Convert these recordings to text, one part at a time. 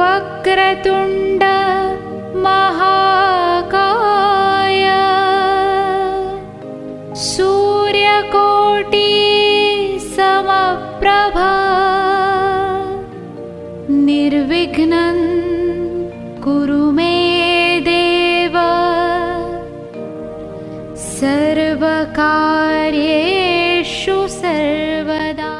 वक्रतुण्ड महाकाय सूर्यकोटि समप्रभा निर्विघ्नं कुरु मे देव सर्वकार्येषु सर्वदा।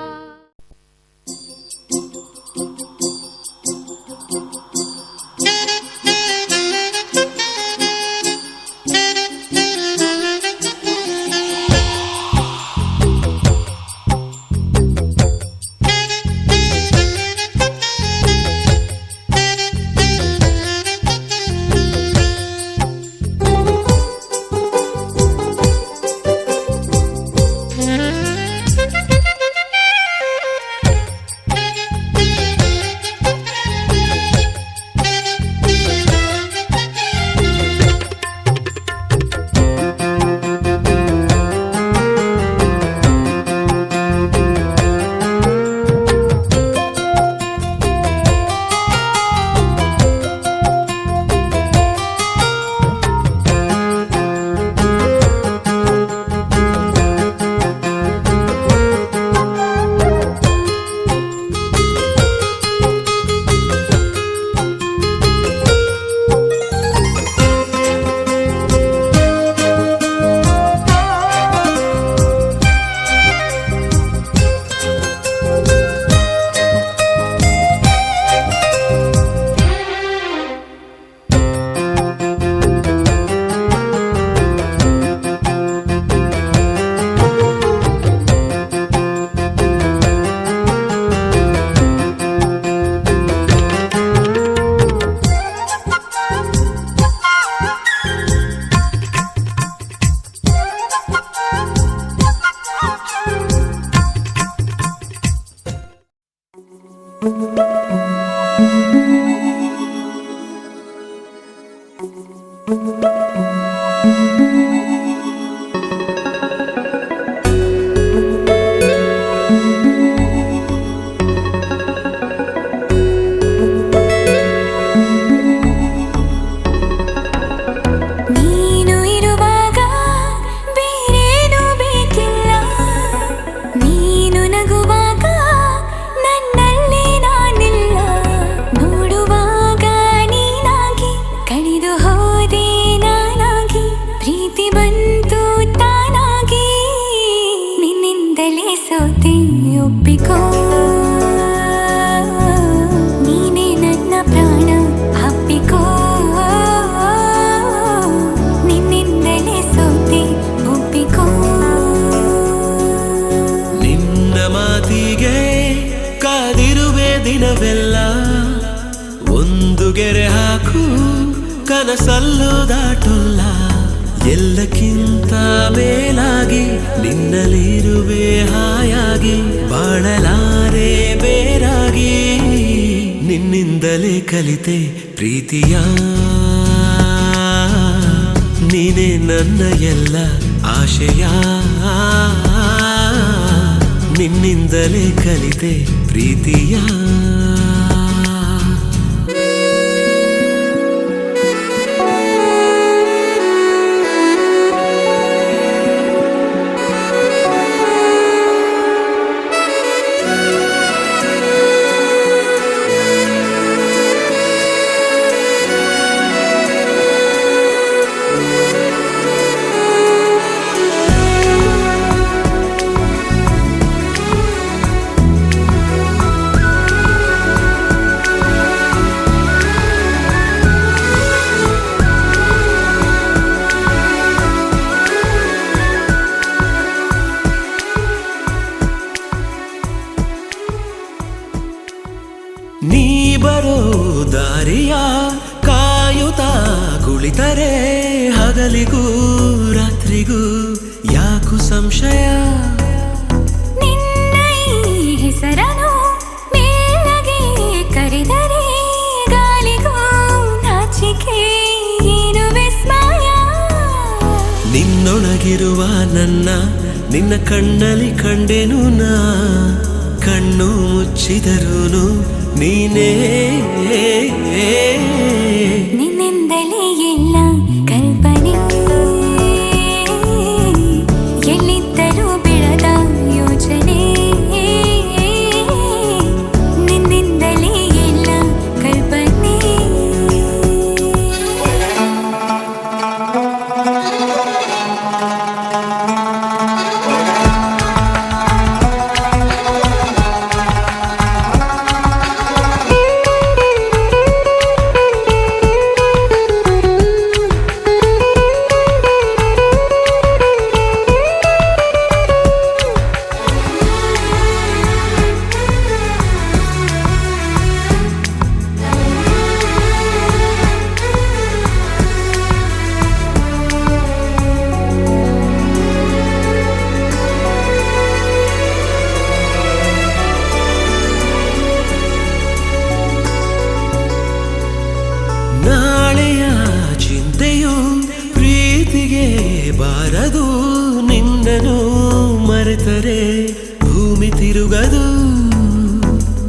ದಿನವೆಲ್ಲ ಒಂದು ಗೆರೆ ಹಾಕು ಕನಸಲ್ಲೂ ದಾಟುಲ್ಲ ಎಲ್ಲಕ್ಕಿಂತ ಮೇಲಾಗಿ ನಿನ್ನಲ್ಲಿರುವೆ ಹಾಯಾಗಿ ಬಾಳಲಾರೆ ಬೇರಾಗಿ ನಿನ್ನಿಂದಲೇ ಕಲಿತೆ ಪ್ರೀತಿಯ ನೀನೇ ನನ್ನ ಎಲ್ಲ ಆಶಯ ನಿನ್ನಿಂದಲೇ ಕಲಿತೆ ಪ್ರೀತಿಯ ನೀ ಬರೋ ದಾರಿಯ ಕಾಯುತ್ತಾ ಕುಳಿತರೆ ಹಗಲಿಗೂ ರಾತ್ರಿಗೂ ಯಾಕು ಸಂಶಯ ನಿನ್ನ ಹೆಸರನು ಮೇಲಗೆ ಕರೆದರೆ ಗಾಳಿಗೂ ನಾಚಿಕೆ ಏನು ವಿಸ್ಮಯ ನಿನ್ನೊಳಗಿರುವ ನಿನ್ನ ಕಣ್ಣಲ್ಲಿ ಕಂಡೆನು ನಾ ಕಣ್ಣು ಮುಚ್ಚಿದರೂನು ನೀನೇ ನಿನ್ನಿಂದಲೇ ಎಲ್ಲ ಕಲ್ಪನೆ ಎಲ್ಲಿದ್ದರೂ ಬೆಳೆದ ಯೋಚನೆ ನಿನ್ನಿಂದಲೇ ಎಲ್ಲ ಕಲ್ಪನೆ ನಾಳೆಯ ಚಿಂತೆಯು ಪ್ರೀತಿಗೆ ಬಾರದು ನಿನ್ನನು ಮರೆತರೆ ಭೂಮಿ ತಿರುಗದು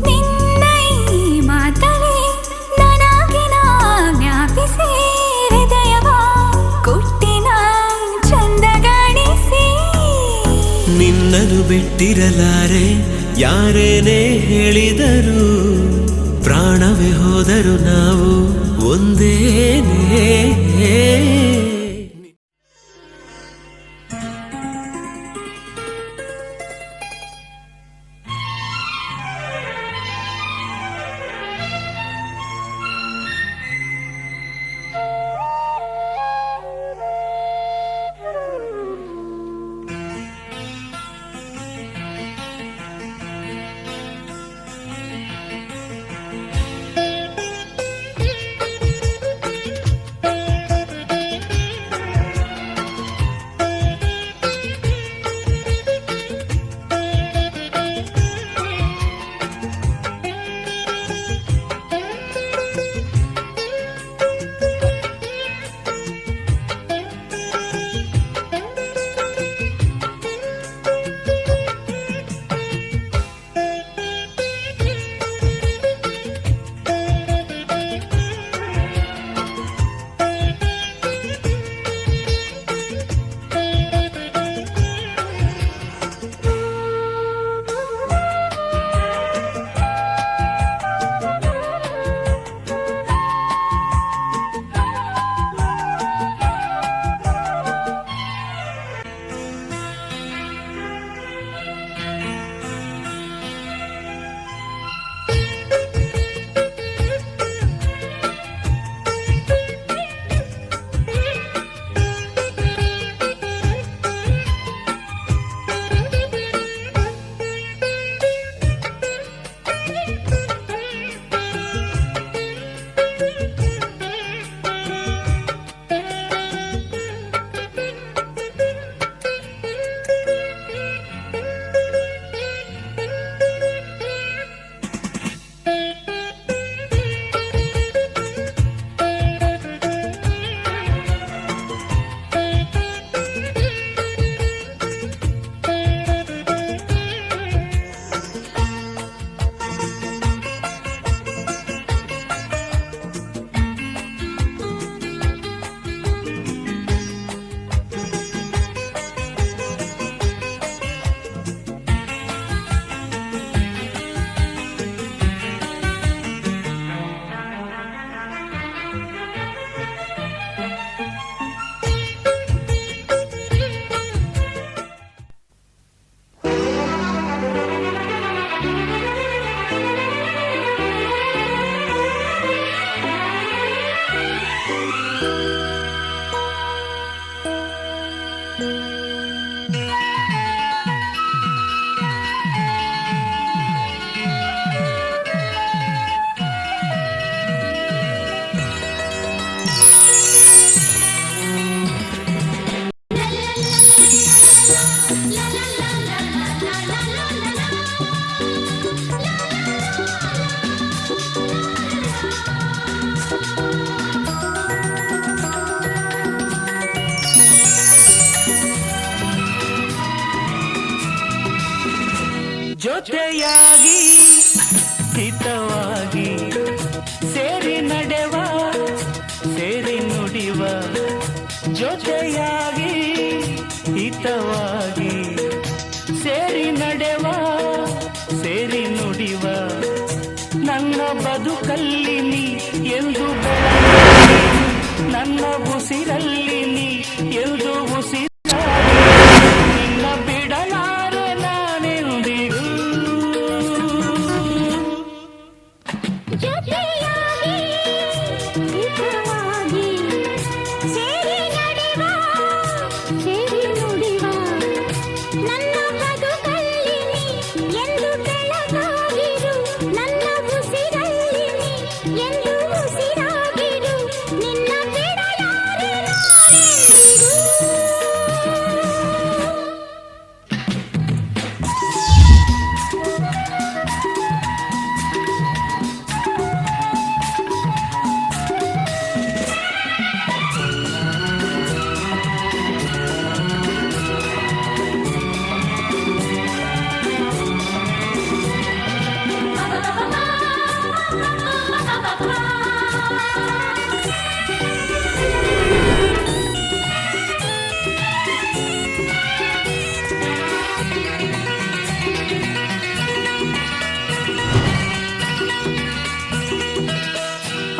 ನಿನ್ನ ಈ ಮಾತಲಿ ನನಗಿನ ಜ್ಞಾಪಿಸಿ ಹೃದಯವ ಕೊಟ್ಟಿನ ಚಂದಗಾಣಿಸಿ ನಿನ್ನನು ಬಿಟ್ಟಿರಲಾರೆ ಯಾರೇನೇ ಹೇಳಿದರು ಪ್ರಾಣವೇ ಹೋದರು ನಾವು ಒಂದೇನೇ ಜೊತೆಯಾಗಿ ಹಿತವಾಗಿ ಸೇರಿ ನಡೆವ ಸೇರಿ ನುಡಿವ ಜೊತೆಯಾಗಿ ಹಿತವಾಗಿ ಸೇರಿ ನಡೆವ ಸೇರಿ ನುಡಿವ ನನ್ನ ಬದುಕಲ್ಲಿ ನೀ ಎಂದು ಬೆಳಗಿ ನನ್ನ ಉಸಿರಲ್ಲಿ ನೀ ಎಂದು ಉಸಿರಾಗಿ ನಿನ್ನ ಬಿಡಲಾರೆ ನಾನೆಂದಿಗೂ ಜೊತೆಯಾಗಿ ಹಿತವಾಗಿ ಸೇರಿ ನಡೆವ ಸೇರಿ ನುಡಿವ ನನ್ನ ಬದುಕಲ್ಲಿ ನೀ ಎಂದು ಬೆಳಗಾಗಿರು ನನ್ನ ಉಸಿರಲ್ಲಿ ನೀ ಎಂದು ಉಸಿರಾಗಿರು ನಿನ್ನ ಬಿಡಲಾರೆ ನಾನೆಂದಿಗೂ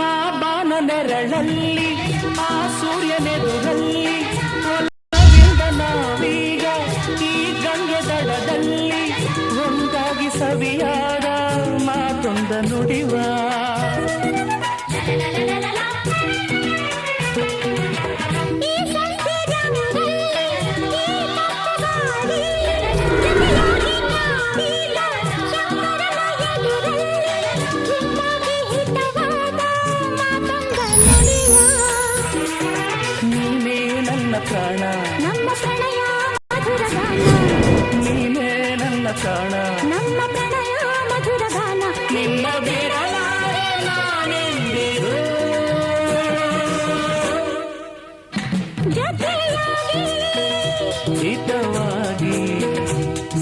ಆ ಬಾನ ನೆರಳಲ್ಲಿ ಆ ಸೂರ್ಯನೆದುರಲ್ಲಿ ಒಲವಿಂದ ನಾವೀಗ ಈ ಗಂಗೆ ದಡದಲ್ಲಿ ಒಂದಾಗಿ ಸವಿಯಾದ ಮಾತೊಂದ ನುಡಿವ ಈ ಸಂತೆ ರಂಗಲ್ಲಿ ಈ ತಪ್ಪಗಾಡಿ ಜೊತೆಯಾಗಿ ನಾವೀಗ ಶಂಕರನ ಎದುರಲ್ಲಿ ಹಿಂದಾಗಿ ಹಿತವಾದ ಮಾತೊಂದ ನುಡಿವ ನೀನೇ ನನ್ನ ಪ್ರಾಣ ನಮ್ಮ ಪ್ರಣಯ ಮಧುರ ಗಾನ ನೀನೇ ನನ್ನ ಪ್ರಾಣ ನಮ್ಮ ಪ್ರಣಯ ಮಧುರ ಗಾನ ನಿನ್ನ ಬಿಡಲಾರೆ ನಾನೆಂದಿಗೂ ಜೊತೆಯಾಗಿ ಹಿತವಾಗಿ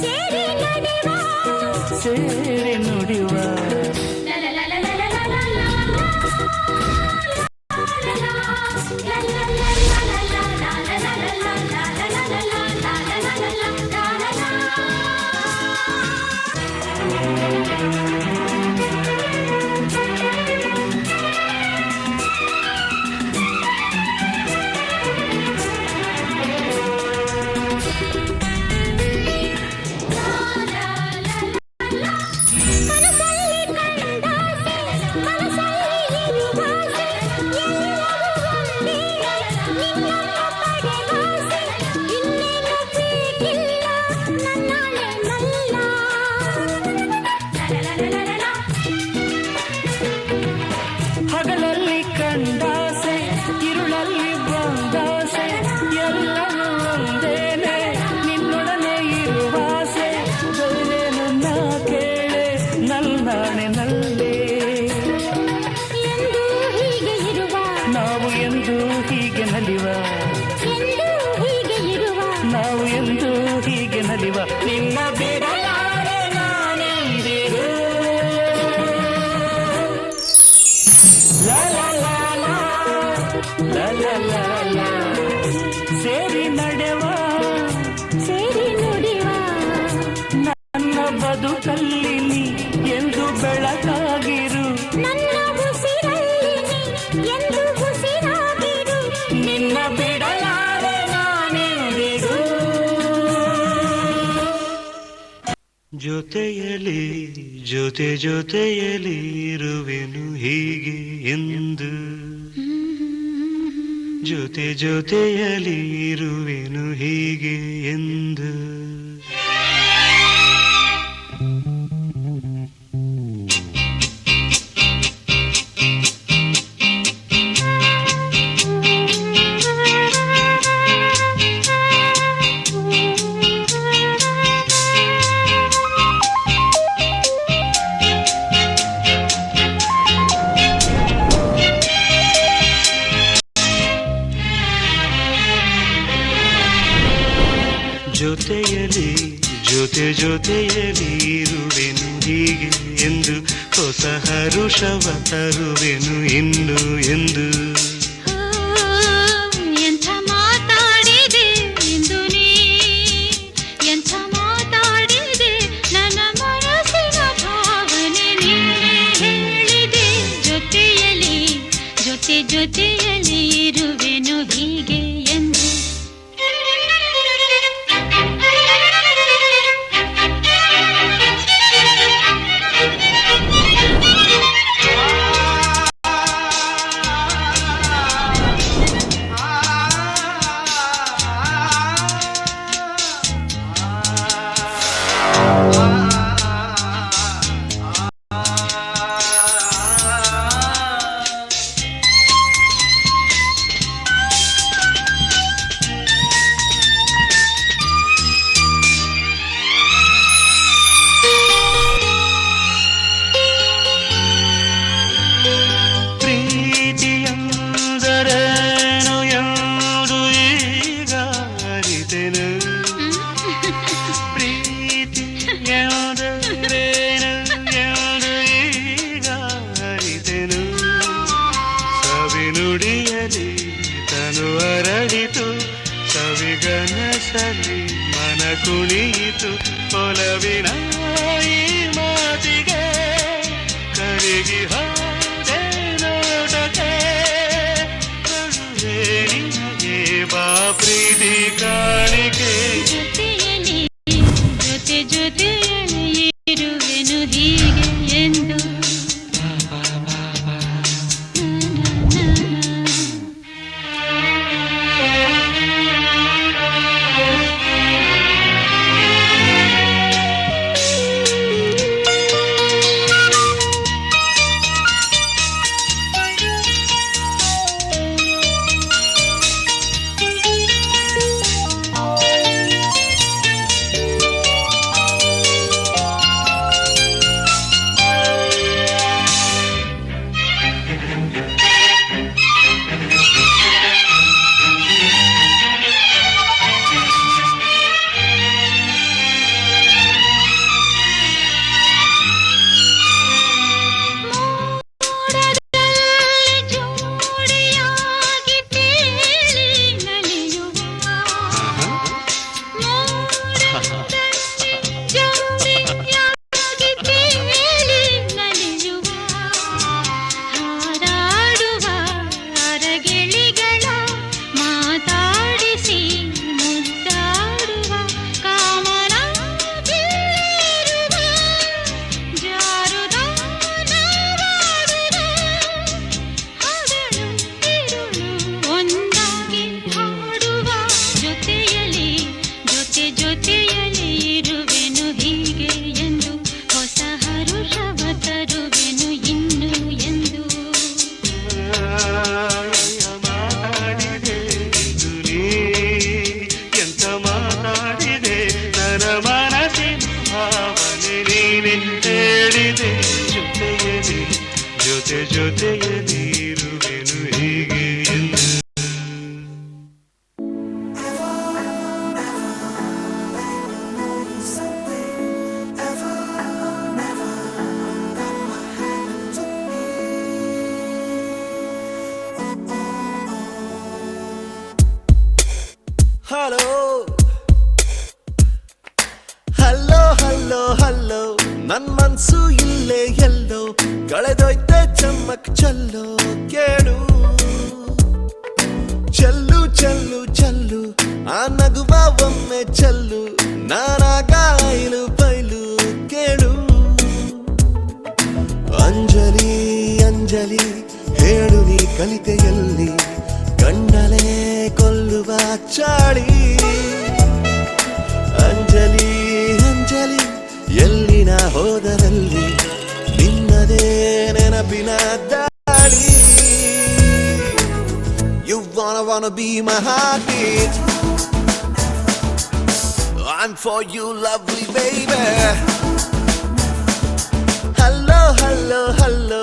ಸೇರಿ ನಡೆವ ಸೇರಿ ನುಡಿವ ಕನಸಲ್ಲಿ ಕಂಡಾಸೆ ಮನಸ್ಸಲ್ಲಿ ಇರುವಾಸೆ ಎಲ್ಲವೂ ಒಂದೇ ನಿನ್ನನ್ನು ಪಡೆವಾಸೆ ಇನ್ನೇನು ಬೇಕಿಲ್ಲ ನನ್ನಾಳೆ ಮಲ್ಲ ಹಗಲಲ್ಲಿ ಕಂಡಾಸೆ ഇരുಳಲ್ಲಿ ಬಂದಾಸೆ ಎಲ್ಲವೂ ಒಂದೇನೆ ನಿನ್ನೊಡನೆ ಇರುವಾಸೆ ಬೇರೇನು ನಾ ಕೇಳೆ ನಲ್ಲಾಣೆ ನಲ್ಲೇ ಎಂದು ಹೀಗೆ ಇರುವ ನಾವು ಎಂದು ಹೀಗೆ ನಲಿವ ಎಂದು ಹೀಗೆ ಇರುವ ನಾವು ಎಂದು ಹೀಗೆ ನಲಿವ ನಿನ್ನ ಬಿಡಲಾರೆ ನಾನೆಂದಿಗೂ ಲಾ ಲಾ ಲಾ ಲಾ ಲಾ ಲಾ ಲಾ ಲಾ ಸೇರಿ ನಡೆವ ಸೇರಿ ನುಡಿವ ನನ್ನ ಬದುಕಲ್ಲಿ ನೀ ಎಂದು ಬೆಳಕಾಗಿರು ನನ್ನ ಉಸಿರಲ್ಲಿ ನೀ ಎಂದು ಉಸಿರಾಗಿರು ನಿನ್ನ ಬಿಡಲಾರೆ ನಾನೆಂದಿಗೂ ಜೊತೆಯಲಿ ಜೊತೆಯಲಿ ಇರುವೆನು ಹೀಗೆ ಎಂದು ಜೊತೆಯಲಿ ಇರುವೆನು ಹೀಗೆ ಎಂದು ಜೊತೆಯ ಹರುಷವ ತರುವೆನು ಇನ್ನು ಎಂದು. ಎಂಥ ಮಾತಾಡಿದೆ ಇಂದು ನೀ, ಎಂಥ ಮಾತಾಡಿದೆ ನನ್ನ ಮನಸ್ಸಿನ ಭಾವನೆ ನೀನೇ ಹೇಳಿದೆ. ಜೊತೆಯಲ್ಲಿ ಜೊತೆಯಲ್ಲಿ ಇರುವೆನು ಹೀಗೆ ಎಂದು. ಪ್ರೀತಿಯಂದರೇನು ಎಂದು ಈಗ ಅರಿತೆನು. ಪ್ರೀತಿಯಂದರೇನು ಎಂದು ಈಗ ಅರಿತೆನು. ಸವಿನುಡಿಯಲಿ ತನು ಅರಳಿತು, ಸವಿಗನಸಲಿ ಮನ ಕುಣಿಯಿತು. ಒಲವಿನ ಈ ಮಾತಿಗೆ ಕರಗಿ ಹೋದೆ ನೋಟಕ್ಕೆ. ಕರುವೆ ನಿನಗೆ ಬಾ ಪ್ರೀತಿ ಕಾಣಿಕೆ. ಜೊತೆಯಲ್ಲಿ ಜೊತೆಯಲ್ಲಿ ಇರುವೆನು ಹೀಗೆ ಎಂದು. ಜೊತೆಯಲ್ಲಿ ಇರುವೆನು ಹೀಗೆ ಎಂದು. ಹೊಸ ಹರುಷವ ತರುವೆನು ಇನ್ನು ಎಂದು. ಮಾತಾಡಿದೆ ಇದು ನೀ, ಎಂತ ಮಾತಾಡಿದೆ ನನ್ನ ಮನಸ್ಸಿನ ಭಾವನೆ ನೀನೆ ಹೇಳಿದೆ. ಜೊತೆಯಲ್ಲಿ ಇರುವೆನು ಹೀಗೆ ಎಂದು. ಹಲೋ ಹಲೋ ಹಲೋ ಹಲೋ, ನನ್ ಮನ್ಸು ಇಲ್ಲೇ ಎಲ್ಲೋ ಕಳೆದೋಯ್ತೆ ಚಮ್ಮಕ್ ಚಲ್ಲೋ ಕೇಳು. ಚೆಲ್ಲು ಚೆಲ್ಲು ಚೆಲ್ಲು ಆ ನಗುವ ಒಮ್ಮೆ ಚೆಲ್ಲು, ನಾನಾಗ ಐಲು ಬೈಲು ಕೇಳು. ಅಂಜಲಿ ಅಂಜಲಿ ಹೇಳು ನೀ ಕಲಿತೆಯಲ್ಲಿ, ಕಣ್ಣಲೇ ಕೊಲ್ಲುವ ಚಾಳಿ. ಅಂಜಲಿ ಅಂಜಲಿ ಎಲ್ಲಿನ ಹೋದರಲ್ಲಿ ನಿನ್ನದೇ ನೆನಪಿನ ದಾಳಿ. You wanna be my heartbeat, I'm for you lovely baby. Hello hello hello,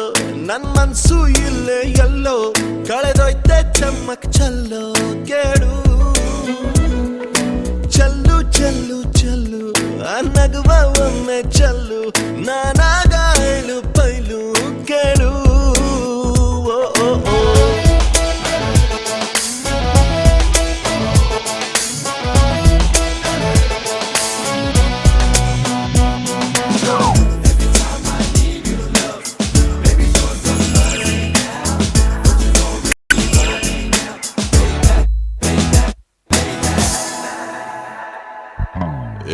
ನನ್ ಮನ್ಸು ಇಲ್ಲೇ ಎಲ್ಲೋ ಕಳೆದೋಯ್ತೆ ಚಮ್ಮಕ್ ಚಲ್ಲೋ ಕೇಳು. ಚೆಲ್ಲು ಚೆಲ್ಲು ಚೆಲ್ಲು ಆ ನಗುವ ಒಮ್ಮೆ ಚೆಲ್ಲು, ನಾನಾಗ ಐಲು ಬೈಲು ಕೇಳು ಓ ಓ ಓ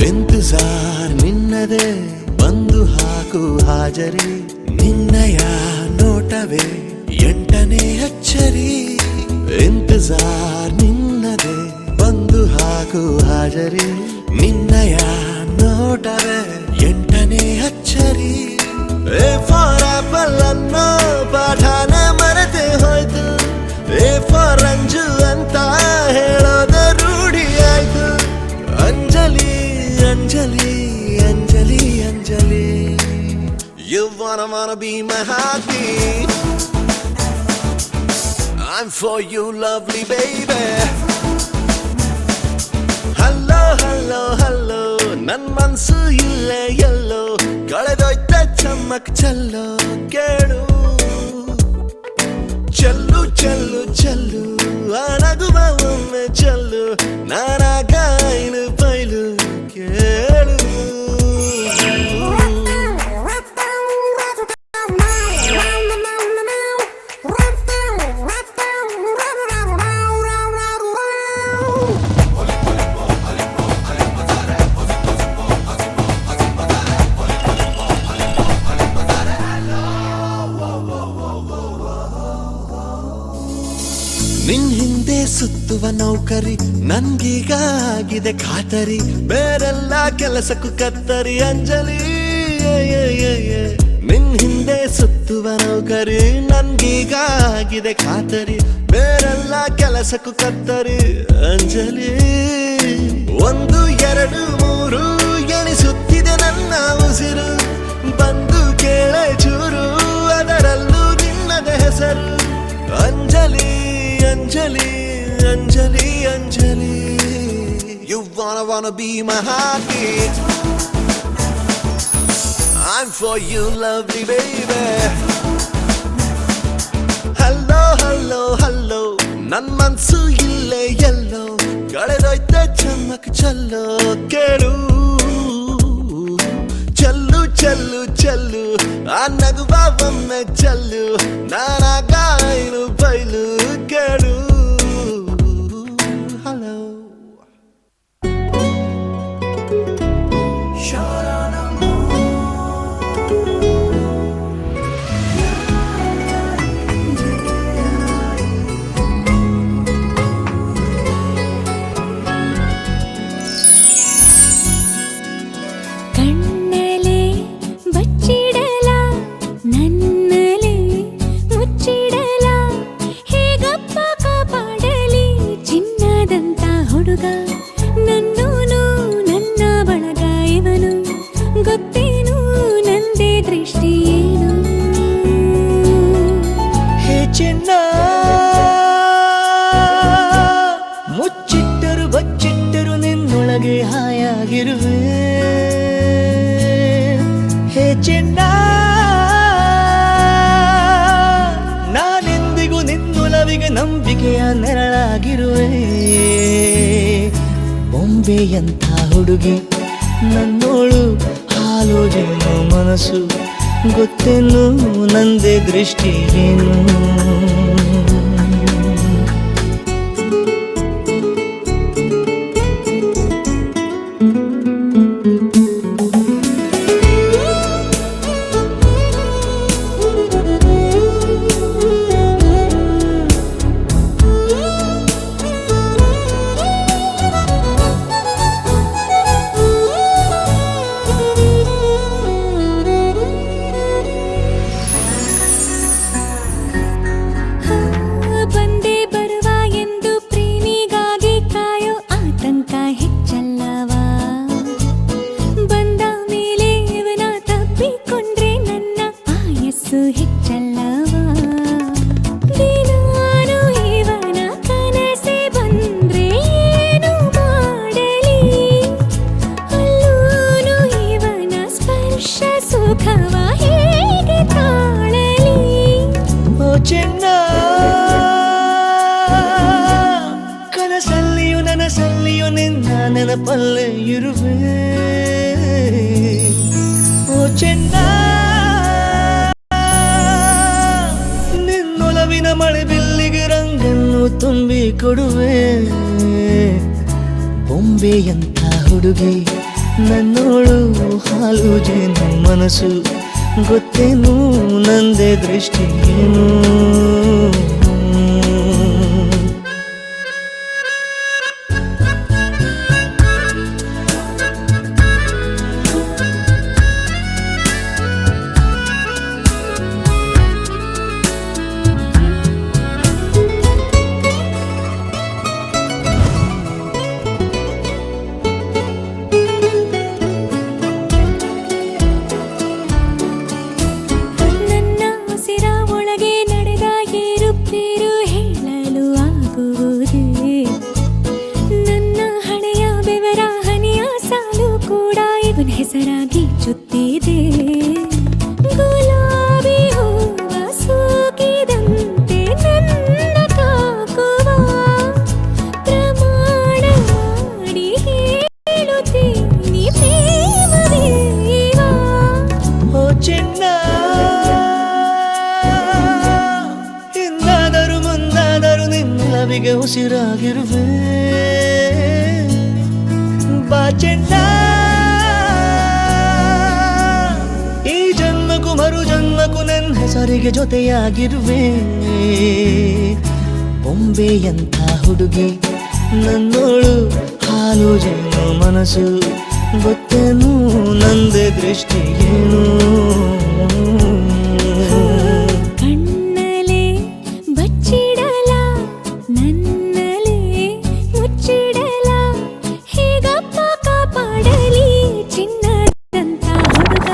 ಇಂತಜಾರ್ ನಿನ್ನದೇ ಬಂದು ಹಾಕು ಹಾಜರಿ ನಿನ್ನಯ ನೋಟವೇ ಎಂಟನೇ ಅಚ್ಚರಿ ಇಂತಜಾರ್ ನಿನ್ನದೇ ಬಂದು ಹಾಕು ಹಾಜರಿ ನಿನ್ನಯ ನೋಟವೇ ಎಂಟನೇ ಅಚ್ಚರಿ ಎ ಫಾರ್ ಆಪಲ್ ಅನ್ನೋ ಪಾಠನ ಮರೆತೆ ಹೋಯ್ತು ಎ ಫಾರ್ ರಂಜು ಅಂತ ಹೇಳೋದ ರೂಢಿ ಆಯ್ತು Anjali Anjali Anjali Anjali you wanna be my heartbeat I'm for you lovely baby hello hello hello ನನ್ ಮನ್ಸು ಇಲ್ಲೇ ಎಲ್ಲೋ ಕಳೆದೋಯ್ತ ಚಮ್ಮಕ್ ಚಲ್ಲೋ ಕೇಳು ಚೆಲ್ಲು ಚೆಲ್ಲು ಚೆಲ್ಲು ಅನಗುವ ಒಮ್ಮೆ ಚೆಲ್ಲು ನಾನಾಗ ಐನು ಪೈಲು ಕೇಳು ನಿನ್ ಹಿಂದೆ ಸುತ್ತುವ ನೌಕರಿ ನನ್ಗೀಗ ಆಗಿದೆ ಖಾತರಿ ಬೇರೆಲ್ಲ ಕೆಲಸಕ್ಕೂ ಕತ್ತರಿ ಅಂಜಲಿ ನಿನ್ ಹಿಂದೆ ಸುತ್ತುವ ನೌಕರಿ ನನ್ಗೀಗ ಆಗಿದೆ ಖಾತರಿ ಬೇರೆಲ್ಲ ಕೆಲಸಕ್ಕೂ ಕತ್ತರಿ ಅಂಜಲಿ ಒಂದು ಎರಡು ಮೂರು ಎಣಿಸುತ್ತಿದೆ ನನ್ನ ಉಸಿರು ಬಂದು ಕೇಳೆ ಚೂರು ಅದರಲ್ಲೂ ನಿನ್ನದ ಹೆಸರು Anjali Anjali Anjali Anjali you wanna be my heartbeat I'm for you lovely baby hello hello hello ನನ್ ಮನ್ಸು ಇಲ್ಲೇ ಎಲ್ಲೋ ಕಳೆದೋಯ್ತ ಚಮ್ಮಕ್ ಚಲ್ಲೋ ಕೇಳು ಚೆಲ್ಲು ಚೆಲ್ಲು ಚೆಲ್ಲು ಆ ನಗುವ ಒಮ್ಮೆ ಚೆಲ್ಲು ನಾನಾಗ ಐನು ಬೈಲು ಕೇಳು ಹಲೋ ಕಣ್ಣಲೆ ಬಚ್ಚಿಡಲ ನನ್ನಲೆ ಮುಚ್ಚಿಡಲ ಹೇಗಪ್ಪ ಕಾಪಾಡಲಿ ಚಿನ್ನದಂತ ಹುಡುಗ ನನ್ನೂನು ನನ್ನ ಬಳಗ ಇವನು ಗೊತ್ತೇನು ನಂದೇ ದೃಷ್ಟಿ ಏನು ಹೇ ಚಿನ್ನ ಮುಚ್ಚಿಟ್ಟರು ಬಚ್ಚಿಟ್ಟರು ನಿನ್ನೊಳಗೆ ಹಾಯಾಗಿರುವೆ ಹೇ ಚಿನ್ನ ನಾನೆಂದಿಗೂ ನಿನ್ನೊಲವಿಗೆ ನಂಬಿಕೆಯ ನೆರಳಾಗಿರುವೆ ಬೊಂಬೆಯಂಥ ಹುಡುಗಿ ನನ್ನೋಳು ಹಾಲು ಜೇನು ಮನಸ್ಸು ಗೊತ್ತೇನು ನಂದೇ ದೃಷ್ಟಿ ಏನು ಸುಖವ ಹೇಗೆ ತಾಳಲಿ ಚೆನ್ನ ಕನಸಲ್ಲಿಯೂ ನನಸಲ್ಲಿಯೂ ನಿನ್ನ ನೆನಪಲ್ಲೇ ಇರುವೆ ಓ ಚೆನ್ನ ನಿನ್ನೊಲವಿನ ಮಳೆ ಬಿಲ್ಲಿಗೆ ರಂಗನ್ನು ತುಂಬಿ ಕೊಡುವೆ ಬೊಂಬೆಯಂಥ ಹುಡುಗಿ ನನ್ನೋಳು ಹಾಲು ಜೇನು ಮನಸ್ಸು ಗೊತ್ತೇನು ನಂದೇ ದೃಷ್ಟಿಯೇನು ಹೆಸರಾಗಿ ಚುತ್ತಿದೆ ಗುಲಾಬಿ ಹೂವ ಸೂಗಿದಂತೆ ನನ್ನ ತಾಕುವ ಪ್ರಮಾಣ ಮಾಡಿ ಹೇಳುತ್ತೀನಿ ಪ್ರೇಮವೀವ ಓ ಚೆನ್ನ ಹಿಂದಾದರೂ ಮುಂದಾದರೂ ನಿನ್ನೊಲವಿಗೆ ಉಸಿರಾಗಿರುವೆ ಬಾ ಚೆನ್ನ ಮರು ಜನ್ಮಕ್ಕೂ ನನ್ನ ಹೆಸರಿಗೆ ಜೊತೆಯಾಗಿರುವೆ ಬೊಂಬೆಯಂಥ ಹುಡುಗಿ ನನ್ನೋಳು ಹಾಲು ಜೇನು ಮನಸ್ಸು ಗೊತ್ತೇನು ನಂದೇ ದೃಷ್ಟಿಯೇನು ಕಣ್ಣಲೆ ಬಚ್ಚಿಡಲ ನನ್ನಲೆ ಮುಚ್ಚಿಡಲ ಹೇಗಪ್ಪ ಕಾಪಾಡಲಿ ಚಿನ್ನದಂತ ಹುಡುಗ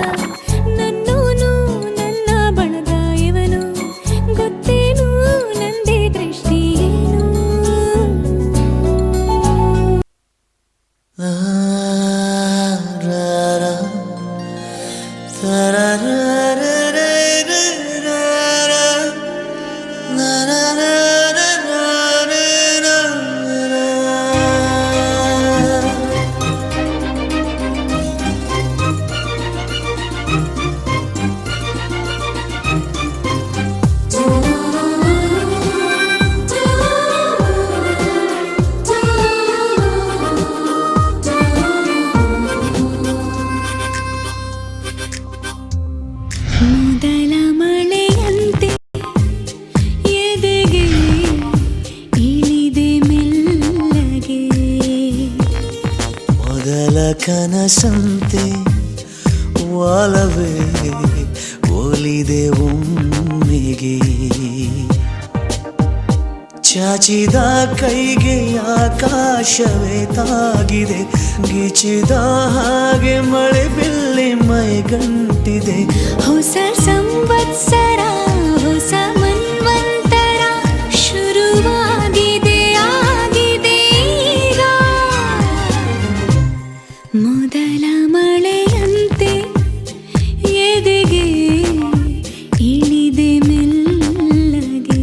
ಮೊದಲ ಮಳೆಯಂತೆ ಎದೆಗೆ ಇಳಿದೆ ಮೆಲ್ಲಗೆ ಮೊದಲ ಕನಸಂತೆ ಒಲವೇ ಒಲಿದೆ ಒಮ್ಮೆಗೆ ಚಾಚಿದ ಕೈಗೆ ಆಕಾಶವೇ ತಾಗಿದೆ ಗಿಚಿದ ಹಾಗೆ ಮಳೆ ಬಿಲ್ಲಿ ಮೈಗಂಟಿದೆ ಹೊಸ ಸಂವತ್ಸರ ಹೊಸ ಮನ್ವಂತರ ಶುರುವಾಗಿದೆ ಆಗಿದೆ ಈಗ ಮೊದಲ ಮಳೆಯಂತೆ ಎದೆಗೆ ಇಳಿದೆ ಮೆಲ್ಲಗೆ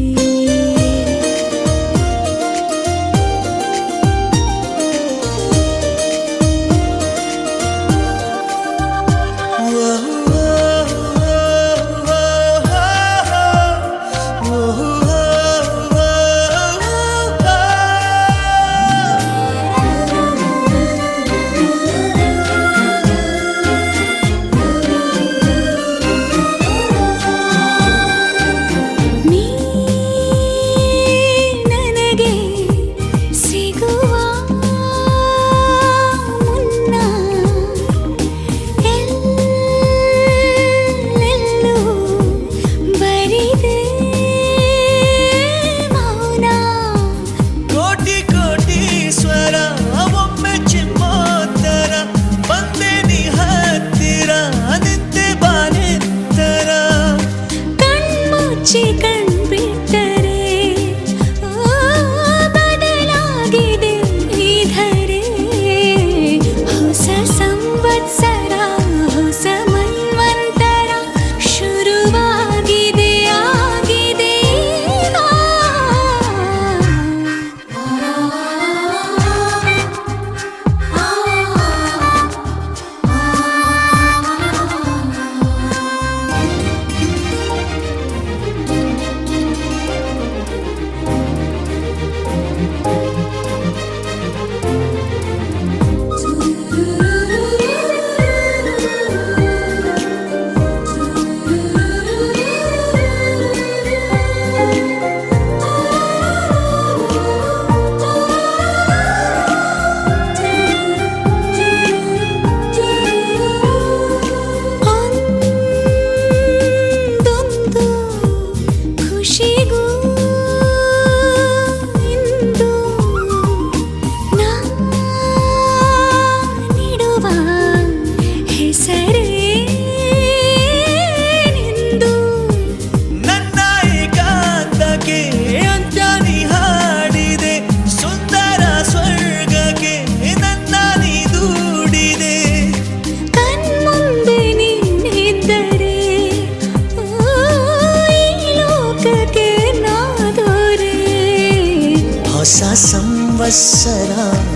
ಸಂವತ್ಸರ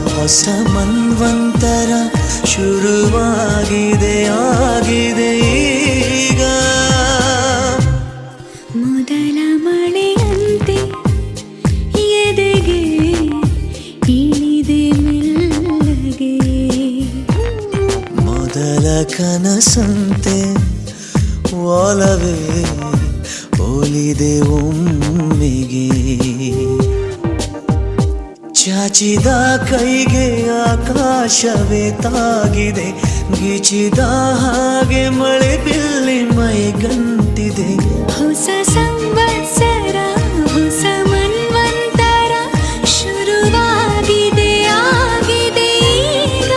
ಹೊಸ ಮನ್ವಂತರ ಶುರುವಾಗಿದೆ ಆಗಿದೆ ಈಗ ಮೊದಲ ಮಳೆಯಂತೆ ಎದೆಗೆ ಇಳಿದೆ ಮೆಲ್ಲಗೆ ಮೊದಲ ಕನಸಂತೆ ಒಲವೇ ಒಲಿದೆ ಒಮ್ಮೆಗೆ ಚಾಚಿದ ಕೈಗೆ ಆಕಾಶವೇ ತಾಗಿದೆ ಗೀಚಿದ ಹಾಗೆ ಮಳೆ ಬಿಲ್ಲಿ ಮೈಗಂಟಿದೆ ಹೊಸ ಸಂವತ್ಸರ ಹೊಸ ಮನ್ವಂತರ ಶುರುವಾಗಿದೆ ಆಗಿದೆ ಈಗ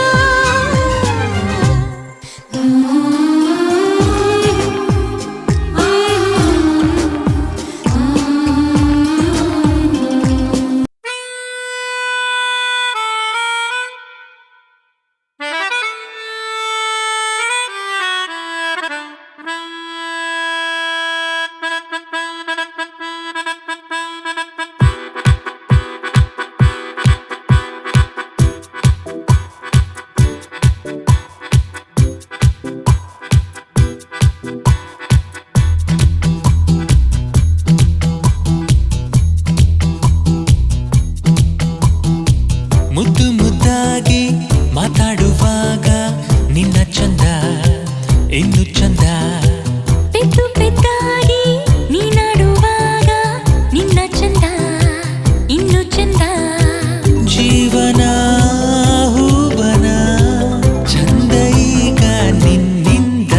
ಮುದ್ದು ಮುದ್ದಾಗಿ ಮಾತಾಡುವಾಗ ನಿನ್ನ ಚಂದ ಇನ್ನು ಚಂದ ಪೆದ್ದು ಪೆದ್ದಾಗಿ ನೀನಾಡುವಾಗ ನಿನ್ನ ಚಂದ ಇನ್ನು ಚಂದ ಜೀವನ ಹೂವನ ಚಂದ ಈಗ ನಿನ್ನಿಂದ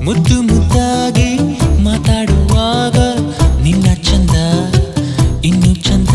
ಮುದ್ದು ಮುದ್ದಾಗಿ ಮಾತಾಡುವಾಗ ನಿನ್ನ ಚಂದ ಇನ್ನು ಚಂದ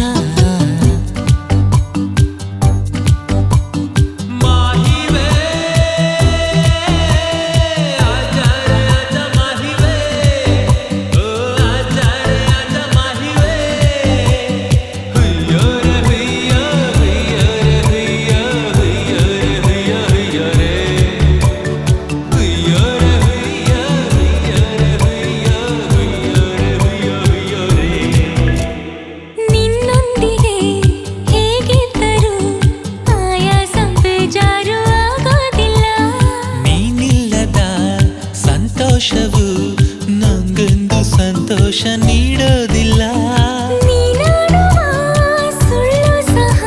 ನಿನ್ನೊಂದಿಗೆ ಹೇಗಿದ್ದರೂ ಆಯಾಸ ಬೇಜಾರು ಆಗೋದಿಲ್ಲ ನೀನಿಲ್ಲದ ಸಂತೋಷವು ನಂಗೊಂದು ಸಂತೋಷ ನೀಡೋದಿಲ್ಲ ನೀನಾಡುವ ಸುಳ್ಳು ಸಹ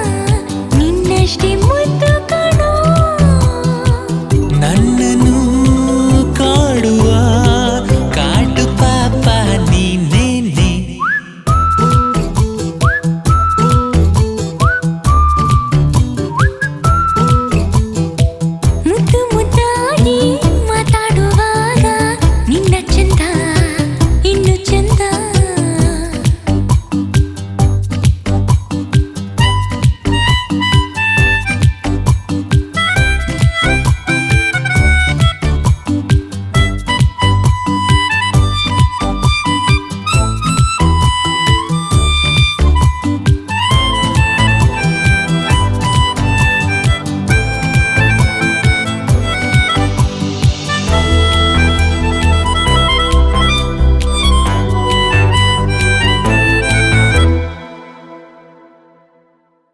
ನಿನ್ನಷ್ಟೇ ಮುದ್ದು ಕಣೋ ನನ್ನನ್ನು ಕಾಡುವ ಕಾಡು ಪಾಪ ನೀನೇನೆ ಮುದ್ದು ಮುದ್ದಾಗಿ ಮಾತಾಡುವಾಗ ನಿನ್ನ ಚಂದ ಇನ್ನು ಚಂದ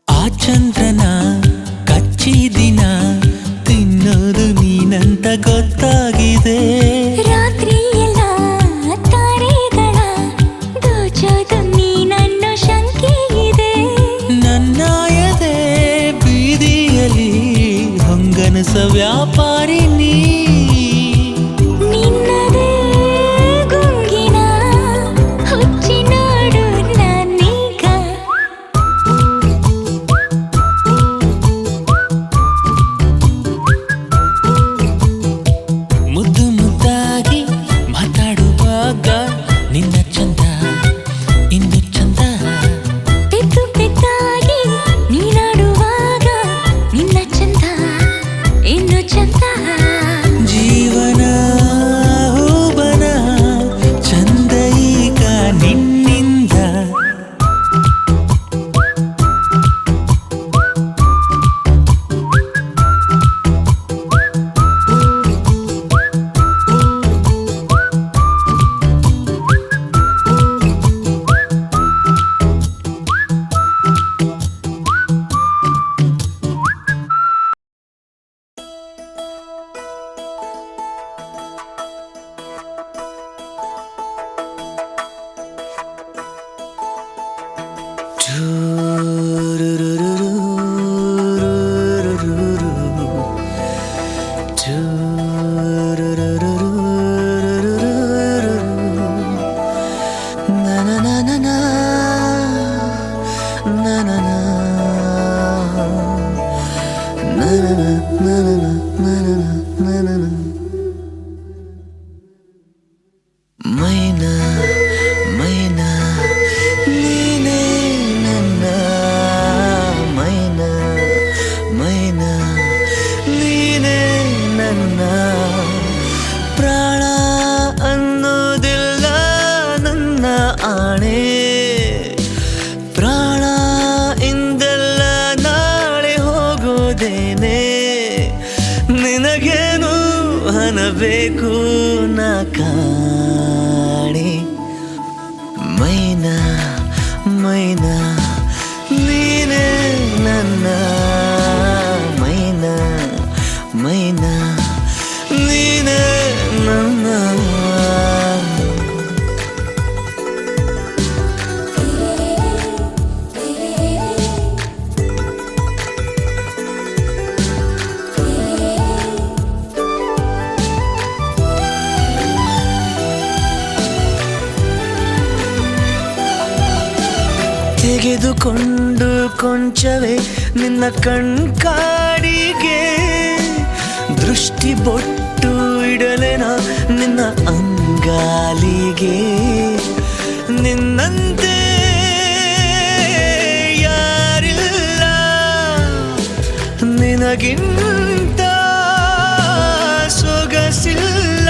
ಆ ಚಂದ್ರನ ಕಚ್ಚಿದಿನ ತಿನ್ನೋದು ನೀನಂತ ಗೊತ್ತಾಗಿದೆ ರಾತ್ರಿ ಎಲ್ಲ ತಾರೆಗಳ ದೋಚೋದು ನೀನನ್ನೋ ಶಂಕೆ ಇದೆ ನನ್ನ ಎದೆ ಬೀದಿಯಲ್ಲಿ ಹೊಂಗನಸ ವ್ಯಾಪಾರಿ ನೀ ನಿನ್ನದೇ ಗುಂಗಿನ ಹುಚ್ಚಿನಾಡು ನಾನೀಗ ಮುದ್ದು ಮುದ್ದಾಗಿ ಮಾತಾಡುವಾಗ ನಿನ್ನ ಚಂದ ಇನ್ನು ಚಂದ ಪೆದ್ದು ಪೆದ್ದಾಗಿ ನೀನಾಡುವಾಗ ನಿನ್ನ ಚಂದ ಇನ್ನು ಚಂದ ಅನಬೇಕು ನಾ ಕಾಣೆ ಮೈನಾ ಮೈನಾ ನೀನೇ ನನ್ನ ಮೈನಾ ಮೈನಾ ನೀನೇ ನನ್ನ ತೆಗೆದುಕೊಂಡು ಕೊಂಚವೇ ನಿನ್ನ ಕಣ್ಕಾಡಿಗೆ ದೃಷ್ಟಿ ಬೊಟ್ಟು ಇಡಲೆನ ನಿನ್ನ ಅಂಗಾಲಿಗೆ ನಿನ್ನಂತೆ ಯಾರಿಲ್ಲ ನಿನಗಿಂತ ಸೊಗಸಿಲ್ಲ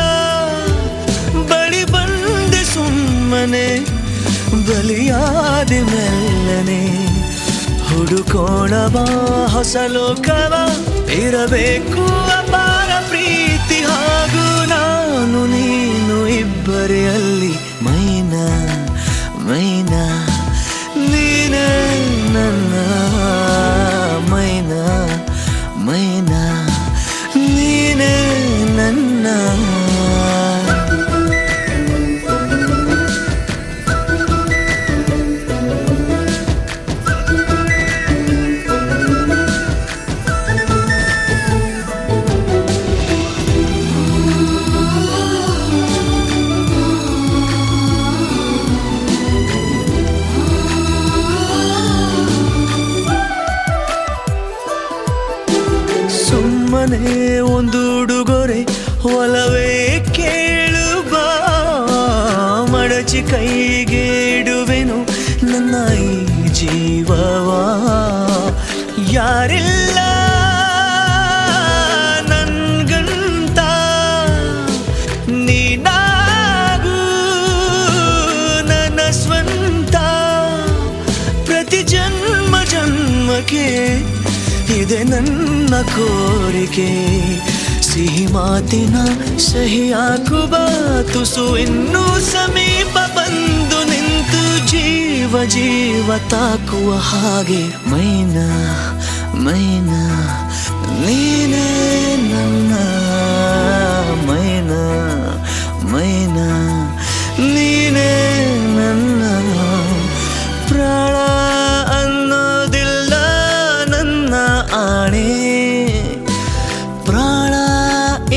ಬಳಿ ಬಂದೆ ಸುಮ್ಮನೆ ಬಲಿಯಾದೆ ಮೆಲ್ಲನೆ ಹುಡುಕೋಣ ಬಾ ಹೊಸ ಲೋಕವ ಇರಬೇಕು ಅಪಾರ ಪ್ರೀತಿ ಹಾಗೂ ನಾನು ನೀನು ಇಬ್ಬರೇ ಅಲ್ಲಿ ಮೈನಾ ಮೈನಾ ನೀನೇ ನನ್ನ ಮೈನಾ ಮೈನಾ ನೀನೇ ನನ್ನ ಒಂದು ಉಡುಗೊರೆ ಒಲವೇ ಕೇಳು ಬಾ ಮಡಚಿ ಕೈಗೆ ಇಡುವೆನು ನನ್ನ ಈ ಜೀವವ ಯಾರಿಲ್ಲ ನನ್ಗಂತ ನೀನಾಗೂ ನನ್ನ ಸ್ವಂತ ಪ್ರತಿ ಜನ್ಮ ಜನ್ಮಕ್ಕೆ ಇದೆ ನನ್ನ ಕೋರಿಕೆ ಸಿಹಿ ಮಾತಿನ ಸಹಿ ಹಾಕುವ ತುಸು ಇನ್ನೂ ಸಮೀಪ ಬಂದು ನಿಂತು ಜೀವ ಜೀವ ತಾಕುವ ಹಾಗೆ ಮೈನಾ ಮೈನಾ ನೀನೇ ನನ್ನ ಮೈನಾ ಮೈನಾ ನೀನೇ ನನ್ನ ಪ್ರಾಣ ಅನ್ನೋದಿಲ್ಲ ನನ್ನ ಆಣೆ ಪ್ರಾಣ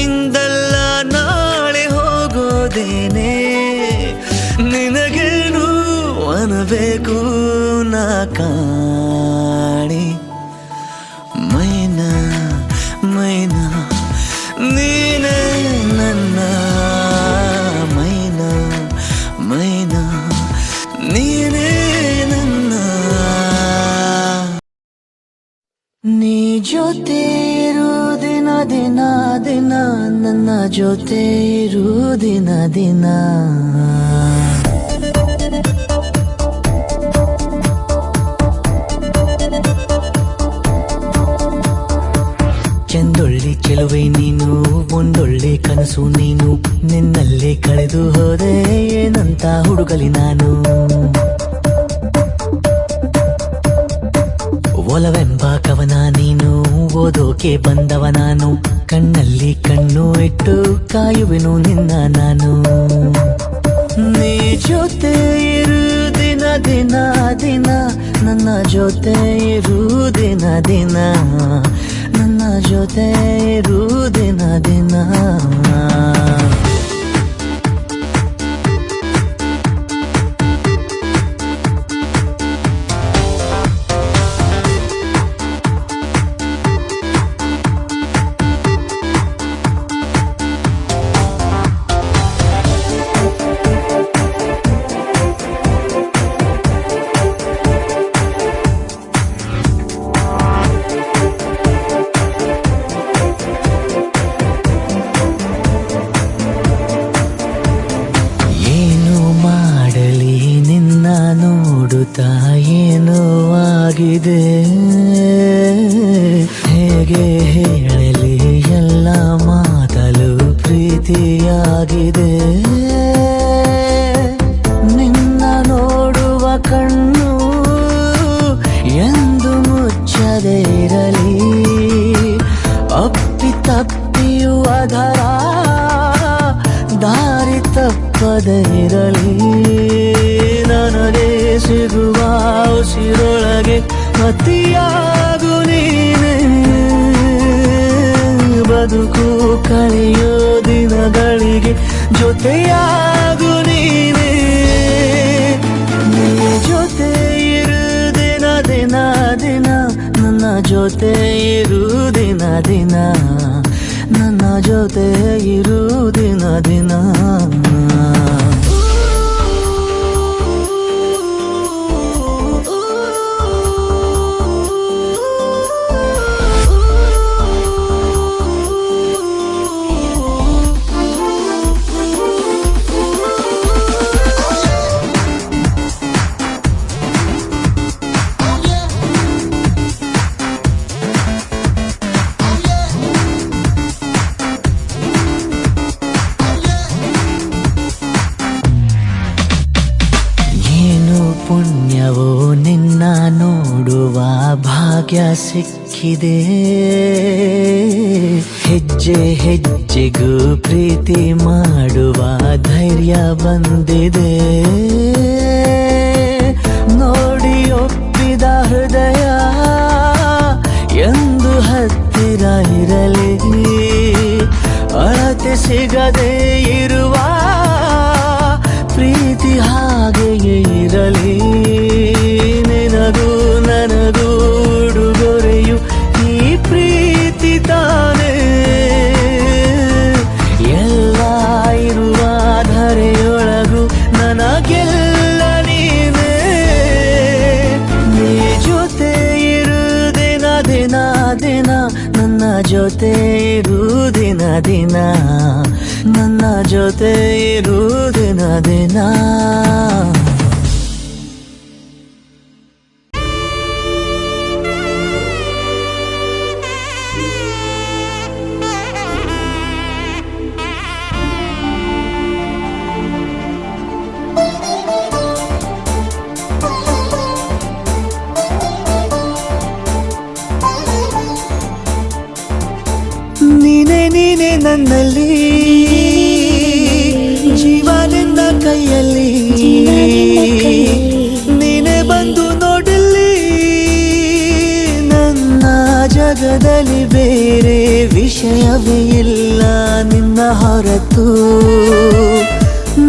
ಇಂದಲ್ಲ ನಾಳೆ ಹೋಗೋದೇನೆ ನಿನಗೇನು ಅನಬೇಕು ನಾ ಕಾಣೆ ಮೈನಾ ಮೈನಾ ನೀನೇ ನನ್ನ ಮೈನಾ ಮೈನಾ ನೀನೇ ನನ್ನ ನೀ ಜೊತೆ ಇರು ದಿನ ದಿನ ದಿನ ನನ್ನ ಜೊತೆ ಇರು ದಿನ ದಿನ ಚೆಂದೊಳ್ಳೆ ಚೆಲುವೆ ನೀನು ಒಂದೊಳ್ಳೆ ಕನಸು ನೀನು ನಿನ್ನಲ್ಲೇ ಕಳೆದು ಹೋದೆ ಏನಂತ ಹುಡುಗಲಿ ನಾನು ಒಲವೆಂಬ ಕವನ ನೀನು ಓದೋಕೆ ಬಂದವ ನಾನು ಕಣ್ಣಲ್ಲಿ ಕಣ್ಣು ಇಟ್ಟು ಕಾಯುವೆನು ನಿನ್ನ ನಾನು ನೀ ಜೊತೆ ಇರು ದಿನ ದಿನ ದಿನ ನನ್ನ ಜೊತೆ ಇರು ದಿನ ದಿನ ನನ್ನ ಜೊತೆ ಇರು ದಿನ ದಿನ ಏನೋ ಆಗಿದೆ ಹೇಗೆ ಹೇಳಲಿ ಎಲ್ಲ ಮಾತಲು ಪ್ರೀತಿ ಪ್ರೀತಿಯಾಗಿದೆ ನಿನ್ನ ನೋಡುವ ಕಣ್ಣು ಎಂದು ಮುಚ್ಚದೇ ಇರಲಿ ಅಪ್ಪಿ ತಪ್ಪಿಯುವುದರ ದಾರಿ ತಪ್ಪದೇ ಇರಲಿ ನನಗೆ ಸಿಗುವ ಉಸಿರೊಳಗೆ ಅತಿಯಾಗು ನೀನೆ ಬದುಕು ಕಳೆಯೋ ದಿನಗಳಿಗೆ ಜೊತೆಯಾಗು ನೀನೆ ನೀ ಜೊತೆ ಇರು ದಿನ ದಿನ ದಿನ ನನ್ನ ಜೊತೆ ಇರು ದಿನ ದಿನ ನನ್ನ ಜೊತೆ ಇರು ದಿನ ದಿನ ಪುಣ್ಯವೋ ನಿನ್ನ ನೋಡುವ ಭಾಗ್ಯ ಸಿಕ್ಕಿದೆ ಹೆಜ್ಜೆ ಹೆಜ್ಜೆಗೂ ಪ್ರೀತಿ ಮಾಡುವ ಧೈರ್ಯ ಬಂದಿದೆ ನೋಡಿ ಒಪ್ಪಿದ ಹೃದಯ ಎಂದು ಹತ್ತಿರ ಇರಲಿ ಅಳತೆ ಸಿಗದೆ ಇರುವ ಪ್ರೀತಿ ಹಾಗೆಯೇ ಇರಲಿ ನಿನಗೂ ನನಗೂ ಉಡುಗೊರೆಯು ಈ ಪ್ರೀತಿ ತಾನೇ ಎಲ್ಲ ಇರುವ ಧರೆಯೊಳಗೂ ನನಗೆಲ್ಲ ನೀನೇ ನೀ ಜೊತೆ ಇರು ದಿನ ದಿನ ದಿನ ನನ್ನ ಜೊತೆ ಇರು ದಿನ ದಿನ ನನ್ನ ಜೊತೆ ಇರು ದಿನ ದಿನ ನೀನೆ ನೀನೆ ನನ್ನಲ್ಲಿ ಜೀವ ನಿನ್ನ ಕೈಯಲ್ಲಿ ನೀನೆ ಬಂದು ನೋಡಲಿ ನನ್ನ ಜಗದಲ್ಲಿ ಬೇರೆ ವಿಷಯವೇ ಇಲ್ಲ ನಿನ್ನ ಹೊರತು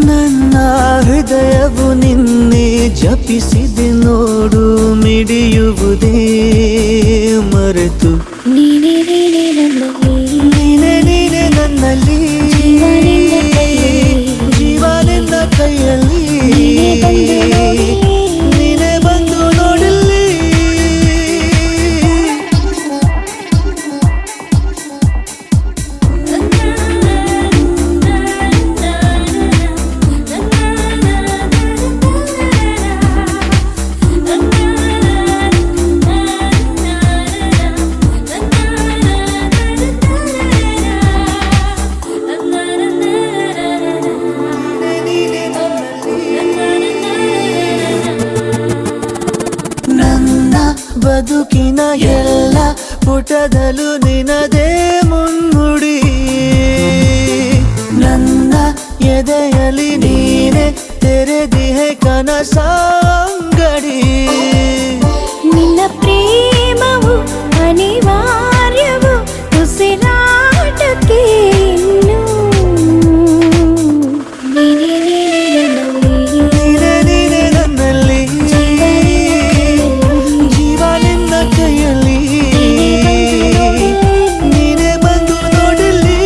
ನನ್ನ ಹೃದಯವು ನಿನ್ನೆ ಜಪಿಸಿದೆ ನೋಡು ಮಿಡಿಯುವುದೇ ಮರೆತು ನೀನೆ ನೀನೆ ನನ್ನಲ್ಲಿ ಜೀವ ನಿನ್ನ ಕೈಯಲ್ಲಿ ನೀನೆ ಬಂದು ನೋಡಲಿ ಬದುಕಿನ ಎಲ್ಲ ಪುಟದಲ್ಲೂ ನಿನದೇ ಮುನ್ನುಡಿ ನನ್ನ ಎದೆಯಲ್ಲಿ ನೀನೆ ತೆರೆದಿಹೆ ಕನಸಂಗಡಿ ನಿನ್ನ ಪ್ರೇಮವು ಅನಿವಾರ್ಯವು ಉಸಿರಾಟಕ್ಕೆ ಇನ್ನು ನೀನೆ ನೀನೆ ನನ್ನಲ್ಲಿ ಜೀವ ನಿನ್ನ ಕೈಯಲ್ಲಿ ನೀನೆ ಬಂದು ನೋಡಲಿ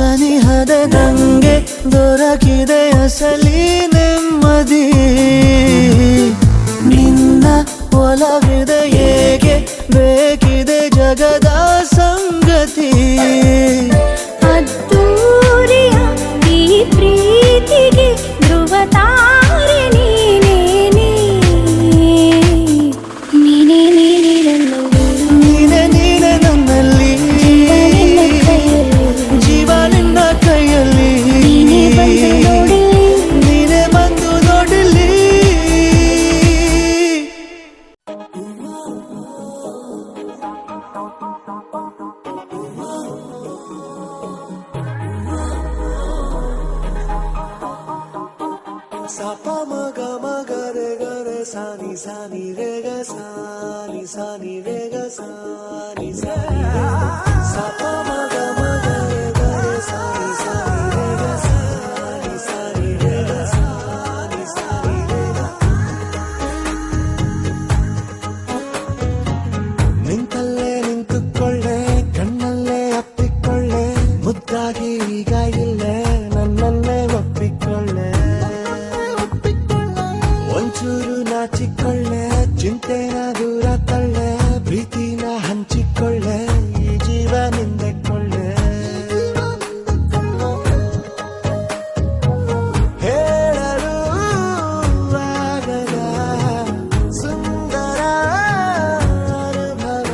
ಸನಿಹದ ನಂಗೆ ದೊರಕಿದೆ ಅಸಲಿ ನೆಮ್ಮದಿ ನಿನ್ನ ಒಲವಿದೆ ಏಕೆ ಬೇಕಿದೆ ಜಗದ ಸಂಗತಿ ಅದ್ದೂರಿಯ ಈ ಪ್ರೀತಿಗೆ ಧ್ರುವ ತಾರೆ ನೀನೇ ನೀನೆ ನನ್ನಲ್ಲಿ ಜೀವ ನಿನ್ನ ಕೈಯಲ್ಲಿ ನೀನೆ ಬಂದು ನೋಡಲಿ ಸಪ ಮಗ ಮಗ ರೆ ಗ ರೆ ಸಾನಿ ಸಾನಿ ರೇ ಗ ಸಾನಿ ಸಾನಿ ರೇ ಗ ಸಾನಿ ಸಾನಿ ಸಪ ಮಗ ಮಗ ರೆ ಗ ರೆ ಸಾನಿ ಸಾನಿ ರೇ ಗ ಸಾನಿ ಸಾನಿ ರೇ ಗ ಸಾನಿ ಸಾನಿ ರೇ ಗ ನಿಂತಲ್ಲೇ ನಿಂತುಕೊಳ್ಳೆ ಕಣ್ಣಲ್ಲೇ ಅಪ್ಪಿಕೊಳ್ಳೆ ಮುದ್ದಾಗಿ ಈಗ ಇಲ್ಲೇ ನನ್ನನ್ನೇ ಒಪ್ಪಿಕೊಳ್ಳೆ ಒಂಚೂರು ನಾಚಿಕೊಳ್ಳೆ ಚಿಂತೆನ ದೂರ ತಳ್ಳೆ ಪ್ರೀತಿನ ಹಂಚಿಕೊಳ್ಳೆ ಈ ಜೀವ ನಿಂದೆಕೊಳ್ಳೆ ಹೇಳಲು ಆಗದ ಸುಂದರ ಅನುಭವ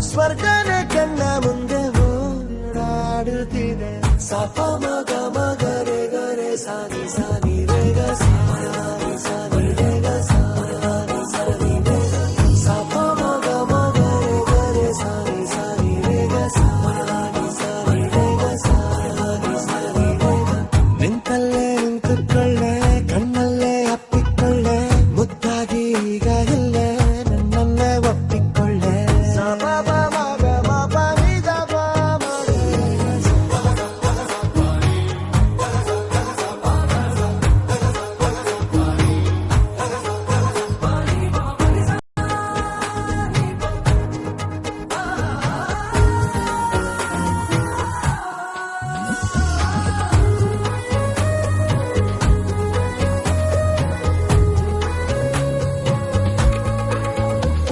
ಸ್ವರ್ಗನೇ ಕಣ್ಣ ಮುಂದೆ ಓಡಾಡುತ್ತಿದೆ ಸಪ ಮಗ ಮಗ ರೆ ಗ ರೆ ಸಾನಿ ಸಾನಿ ರೇ ಗ ಸಾನಿ ಸಾನಿ ರೇ ಗ ಸಾನಿ ಸಾನಿ ರೇ ಗ ಸಪ ಮಗ ಮಗ ರೆ ಗ ರೆ ಸಾನಿ ಸಾನಿ ರೇ ಗ ಸಾನಿ ಸಾನಿ ರೇ ಗ ಸಾನಿ ಸಾನಿ ರೇ ಗ ನಿಂತಲ್ಲೇ ನಿಂತುಕೊಳ್ಳೆ ಕಣ್ಣಲ್ಲೇ ಅಪ್ಪಿಕೊಳ್ಳೆ ಮುದ್ದಾಗಿ ಈಗ ಇಲ್ಲೇ ನನ್ನನ್ನೇ ಒಪ್ಪಿಕೊಳ್ಳೆ ಸಪ ಮಗ ಮಪ ನಿದ ಪ ಮಗ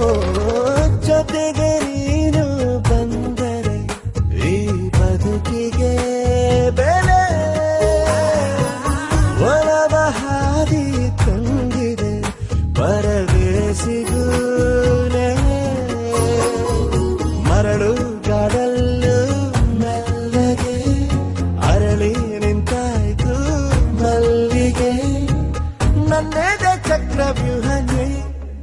ಓ ಜೊತೆಗೆ ನೀನು ಬಂದರೆ ಈ ಬದುಕಿಗೆ ಬೆಲೆ ಒಲವ ಹಾದಿ ತಂದಿದೆ ಪರದೇಸಿಗೂನೆ ಮರಳು ಗಾಡಲ್ಲು ಮೆಲ್ಲಗೆ ಅರಳಿ ನಿಂತಾಯ್ತು ಮಲ್ಲಿಗೆ ನನ್ನೆದೆ ಚಕ್ರವ್ಯೂಹನೇ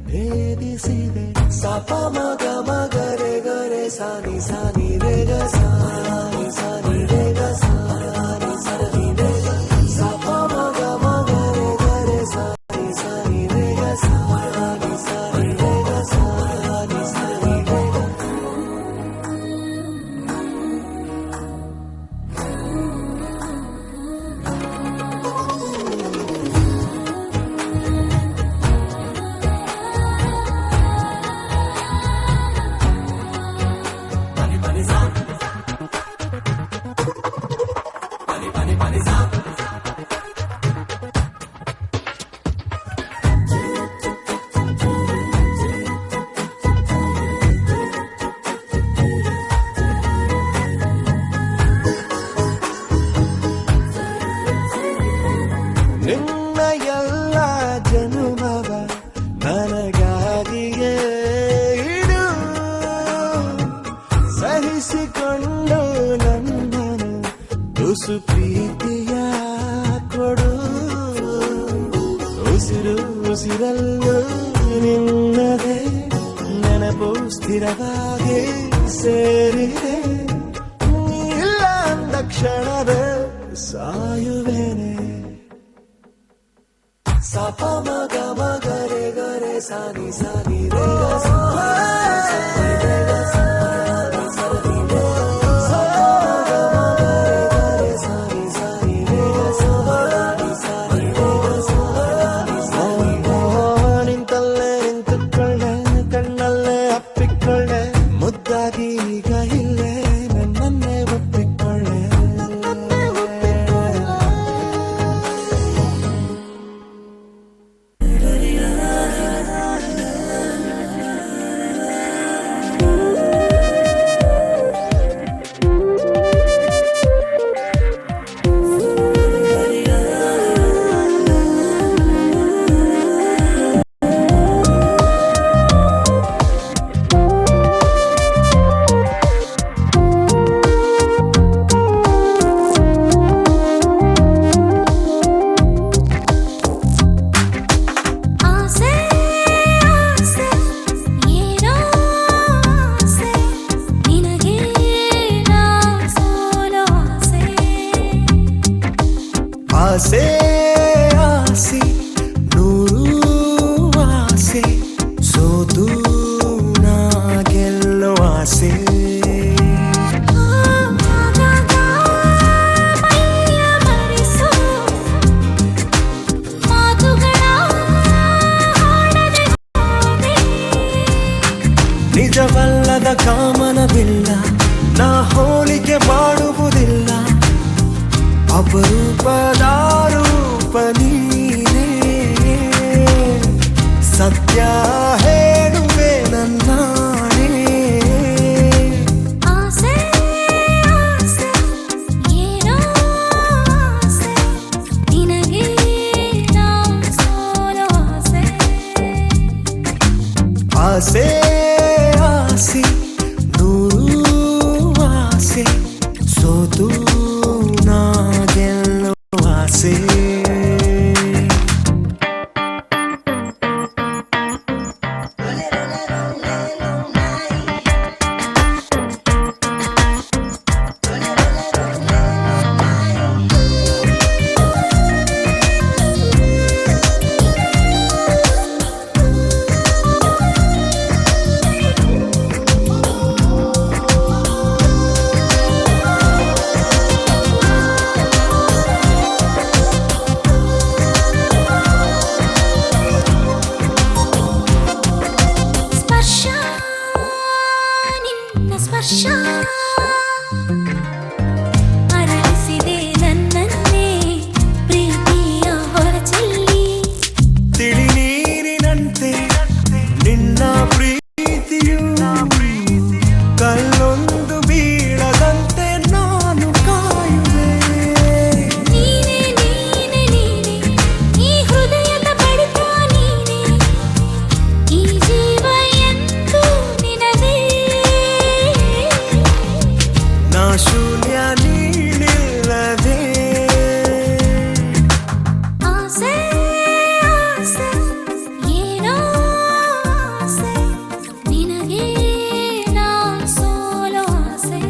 ಭೇದಿಸಿದೆ ಸಪ ಮಗ ಮಗ ರೆ ಗ ರೆ ಸಾನಿ ಸಾನಿ ರೇ ಗ ಸಾನಿ ಸಾನಿ ರೇ ಗ ಸಾನಿ ಸಾನಿ ರೇ ಗ ಸಪ ಮಗ ಮಗ ರೆ ಗ ರೆ ಸಾನಿ ಸಾನಿ ರೇ ಗ ಸಾನಿ ಸಾನಿ ರೇ ಗ ಸಾನಿ ಸಾನಿ ರೇ ಗ ನಿನ್ನ ಎಲ್ಲ ಜನುಮವ ನನಗಾಗಿಯೇ ಇಡು ಸಹಿಸಿಕೊಂಡು ನನ್ನನು ತುಸು ಪ್ರೀತಿಯ ಕೊಡು ಉಸಿರು ಉಸಿರಲ್ಲೂ ನಿನ್ನದೇ ನೆನಪು ಸ್ಥಿರವಾಗಿ ಸೇರಿದೆ ಇಲ್ಲ ಅಂದ ಕ್ಷಣವೇ ಸಾಯುವೇನೆ ಸಪ ಮಗ ಮಗ ರೆ ಗ ರೆ ಸಾನಿ ಸಾನಿ ರೇ ಗ ಸಾನಿ ರೇ ಗ ಸಾನಿ ಸಾನಿ ರೇ ಗ ಸಪ ಮಗ ಮಗ ರೆ ಗ ರೆ ಸಾನಿ ಸಾನಿ ರೇ ಗ ಸಾನಿ ಸಾನಿ ರೇ ಗ ಸಾನಿ ಸಾನಿ ನಿಂತಲ್ಲೇ ನಿಂತುಕೊಳ್ಳೆ ಕಣ್ಣಲ್ಲೇ ಅಪ್ಪಿಕೊಳ್ಳೆ ಮುದ್ದಾಗಿ ಈಗ ಇಲ್ಲೇ ನನ್ನನ್ನೇ ಒಪ್ಪಿಕೊಳ್ಳೆ ಆಸೆ ಆಸೆ ನೂರು ಆಸೆ ಸೋತು ನಾ ಗೆಲ್ಲೋ ಆಸೆ ಆಗಾಗ ಮೈಯ ಮರೆಸೋ ಮಾತುಗಳ ಹಾಡದೆ ಹೋದೆ. ನಿಜವಲ್ಲದ ಕಾಮನವಿಲ್ಲ ನಾ ಹೋಲಿಕೆ ಮಾಡುವುದಿಲ್ಲ ಅಪರೂಪದ ರೂಪ ನೀನೇ ಸತ್ಯ ಹೇಳುವೆ ನನ್ನಾಣೆ ಆಸೆ ಆಸೆ ಏನೋ ಆಸೆ ನಿನಗೆ ನಾ ಸೋಲೋ ಆಸೆ. ಆಸೆ ಆಸೆ ನೂರು ಆಸೆ ಸೋತು ನಾ ಗೆಲ್ಲೋ ಆಸೆ ಸ್ಪರ್ಶ ನಿನ್ನ ಸ್ಪರ್ಶ ಅರಳಿಸಿದೆ ನನ್ನನ್ನೇ ಪ್ರೀತಿಯ ಹೊರಚೆಲ್ಲಿ. ತಿಳಿ ನೀರಿನಂತೆ ನಿನ್ನ ಪ್ರೀತಿಯು ಕಲ್ಲೊಂದು ಬೀಳದಂತೆ ನಾನು ಕಾಯುವೆ ನೀನೇ ನೀನೇ ನೀನೇ ಈ ಹೃದಯದ ಬಡಿತ ನೀನೇ ಈ ಜೀವ ಎಂದು ನಿನದೇ. ನಾ ಶೂನ್ಯ ನೀನಿಲ್ಲದೆ ಆಸೆ ಆಸೆ ಏನೋ ಆಸೆ ನಿನಗೆ ನಾ ಸೋಲೋ ಆಸೆ.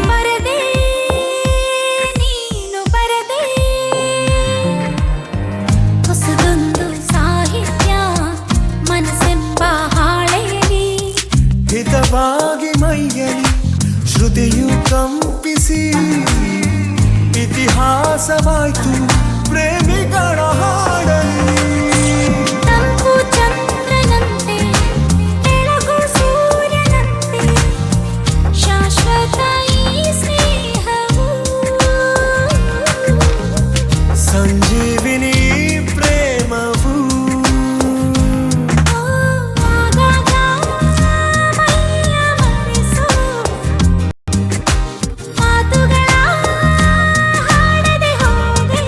ಬರದೆ ನೀನು ಬರದೆ ಹೊಸದೊಂದು ಸಾಹಿತ್ಯ ಮನಸ್ಸೆಂಬ ಹಾಳೆಯಲ್ಲಿ ಹಿತವಾಗಿ ಮೈಯಲಿ ಶ್ರುತಿಯು ಕಂಪಿಸಿ ಇತಿಹಾಸವಾಯ್ತು ಪ್ರೇಮಿಗಳ ಹಾಡಲಿ ತಂಪು ಚಂದ್ರನಂತೆ ಬೆಳಗು ಸೂರ್ಯನಂತೆ ಶಾಶ್ವತ ಈ ಸ್ನೇಹವು. ಸಂಜೀವಿನಿ ಪ್ರೇಮವು ಆಗಾಗ ಮೈಯ ಮರೆಸೋ ಮಾತುಗಳ ಹಾಡದೆ ಹೋದೆ.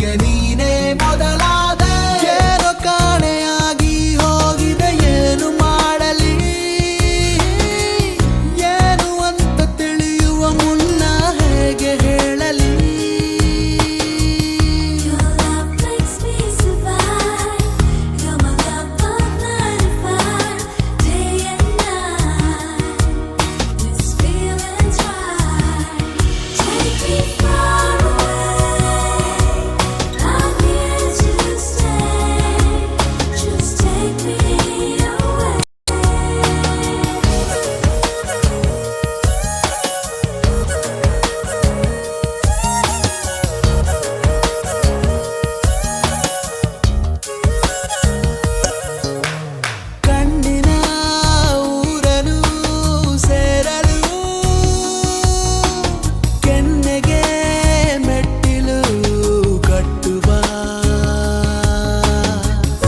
ನನಗೆ ನೀನೇ ಮೊದಲಾದೆ. ಏನೋ ಕಾಣೆಯಾಗಿ ಹೋಗಿದೆ, ಏನು ಮಾಡಲಿ, ಏನು ಅಂತ ತಿಳಿಯುವ ಮುನ್ನ ಹೇಗೆ ಹೇಳಲಿ. Your love makes me survive. You're my love of 95, day and night. This feeling's right. Take me far away. I'm here to stay. Just take me away. ಕಣ್ಣಿನ ಊರನು ಸೇರಲು ಕೆನ್ನೆಗೆ ಮೆಟ್ಟಿಲು ಕಟ್ಟುವ.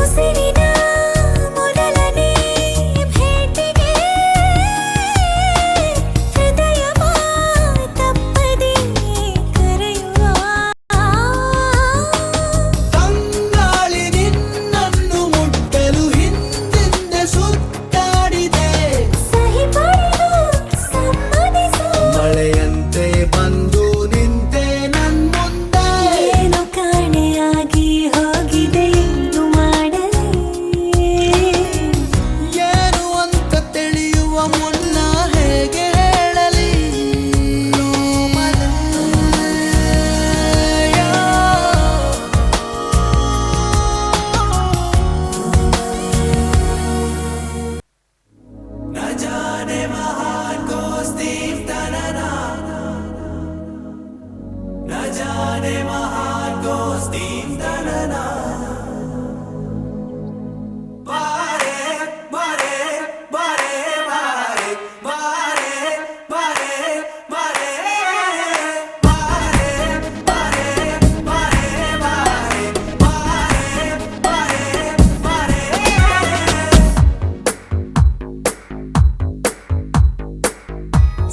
ಉಸಿರಿನ ಮೊದಲನೇ ಭೇಟಿಗೆ ಹೃದಯವ ತಪ್ಪದೆ ಕರೆಯುವ. ತಂಗಾಳಿ ನಿನ್ನನ್ನು ಮುಟ್ಟಲು ಹಿಂದಿಂದೆ ಸುತ್ತಾಡಿದೆ. ಸಹಿ ಪಡೆದು ಸಮ್ಮತಿಸು. ಮಳೆಯಂತೆ ಬಂದು ನಿಂತೆ ನನ್ಮುಂದೆ. ಏನು ಕಾಣೆಯಾಗಿ ಹೋಗಿದೆ, ಏನು ಮಾಡಲಿ, ಏನು ಅಂತ ತಿಳಿಯುವ ಮುನ್ನ ಹೇಗೆ ಹೇಳಲಿ. ನ ಜಾನೆ ಮಹಾನ್ ದೋಸ್ತಿ ತನನಾ, ನ ಜಾನೆ ಮಹಾನ್ ದೋಸ್ತಿ ತನನಾ. ಬಾರೆ ಬಾರೆ ಬಾರೆ ಬಾರೆ ಬಾರೆ ಬಾರೆ ಬಾರೆ ಬಾರೆ ಬಾರೆ ಬಾರೆ ಬಾರೆ ಬಾರೆ ಬಾರೆ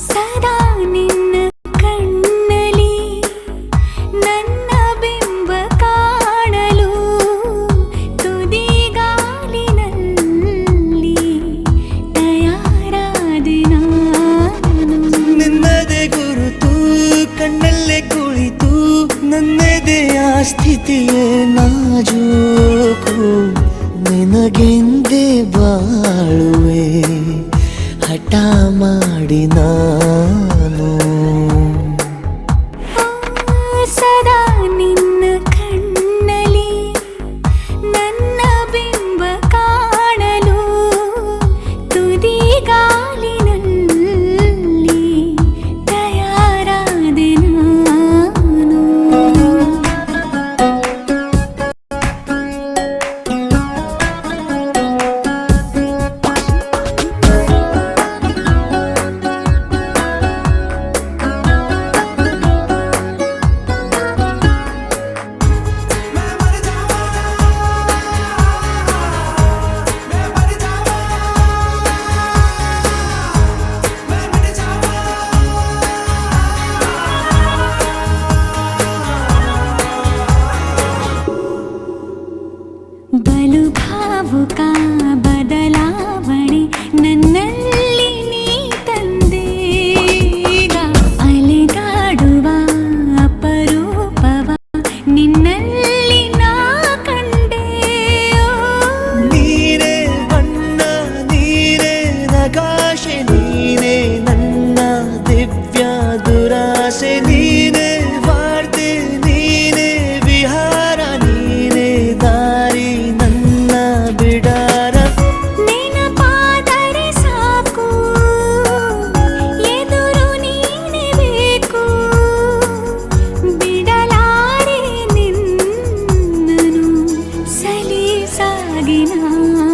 ಸದಾ ನಿನ್ನ ಕಣ್ಣಲ್ಲಿ ನನ್ನ ಬಿಂಬ ಕಾಣಲು, ತುದಿಗಾಲಿನಲ್ಲಿ ತಯಾರಾದೆ ನಾನು. ನಿನ್ನದೇ ಗುರುತು ಕಣ್ಣಲ್ಲೇ ಕುಳಿತು, ನನ್ನದೆಯ ಸ್ಥಿತಿಯೇ ನಾಜೂಕು. ನಿನಗೆಂದೇ ಬಾಳುವೆ ಹಠ ಮಾಡಿ ನಾನು. ಸದಾ ನಿನ್ನ ಕಣ್ಣಲ್ಲಿ ನನ್ನ ಬಿಂಬ ಕಾಣಲು, ತುದಿಗಾಲಿನಲ್ಲಿ ತಯಾರಾದೆ ನಾನು. ಬಲು ಭಾವುಕ ಬದಲಾವಣೆ ನನ್ನಲ್ಲಿ ನೀ ತಂದೆ. ಈಗ ಅಲೆದಾಡುವ ಅಪರೂಪವ ನಿನ್ನಲ್ಲಿ ನಾ ಕಂಡೆ. ನೀನೇ ಬಣ್ಣ, ನೀನೇ ನಗಾಶೆ, ನೀನೇ ನನ್ನ ದಿವ್ಯ ದುರಾಸೆ. ನೀನೇ ವಾರ್ತೆ, ನೀನೇ ವಿಹಾರ, ನೀನೇ ದಾರಿ ನನ್ನ ಬಿಡಾರ. ನೆನಪಾದರೆ ಸಾಕು, ಎದುರು ನೀನೇ ಬೇಕು. ಬಿಡಲಾರೆ ನಿನ್ನನು ಸಲೀಸಾಗಿ ನಾನು.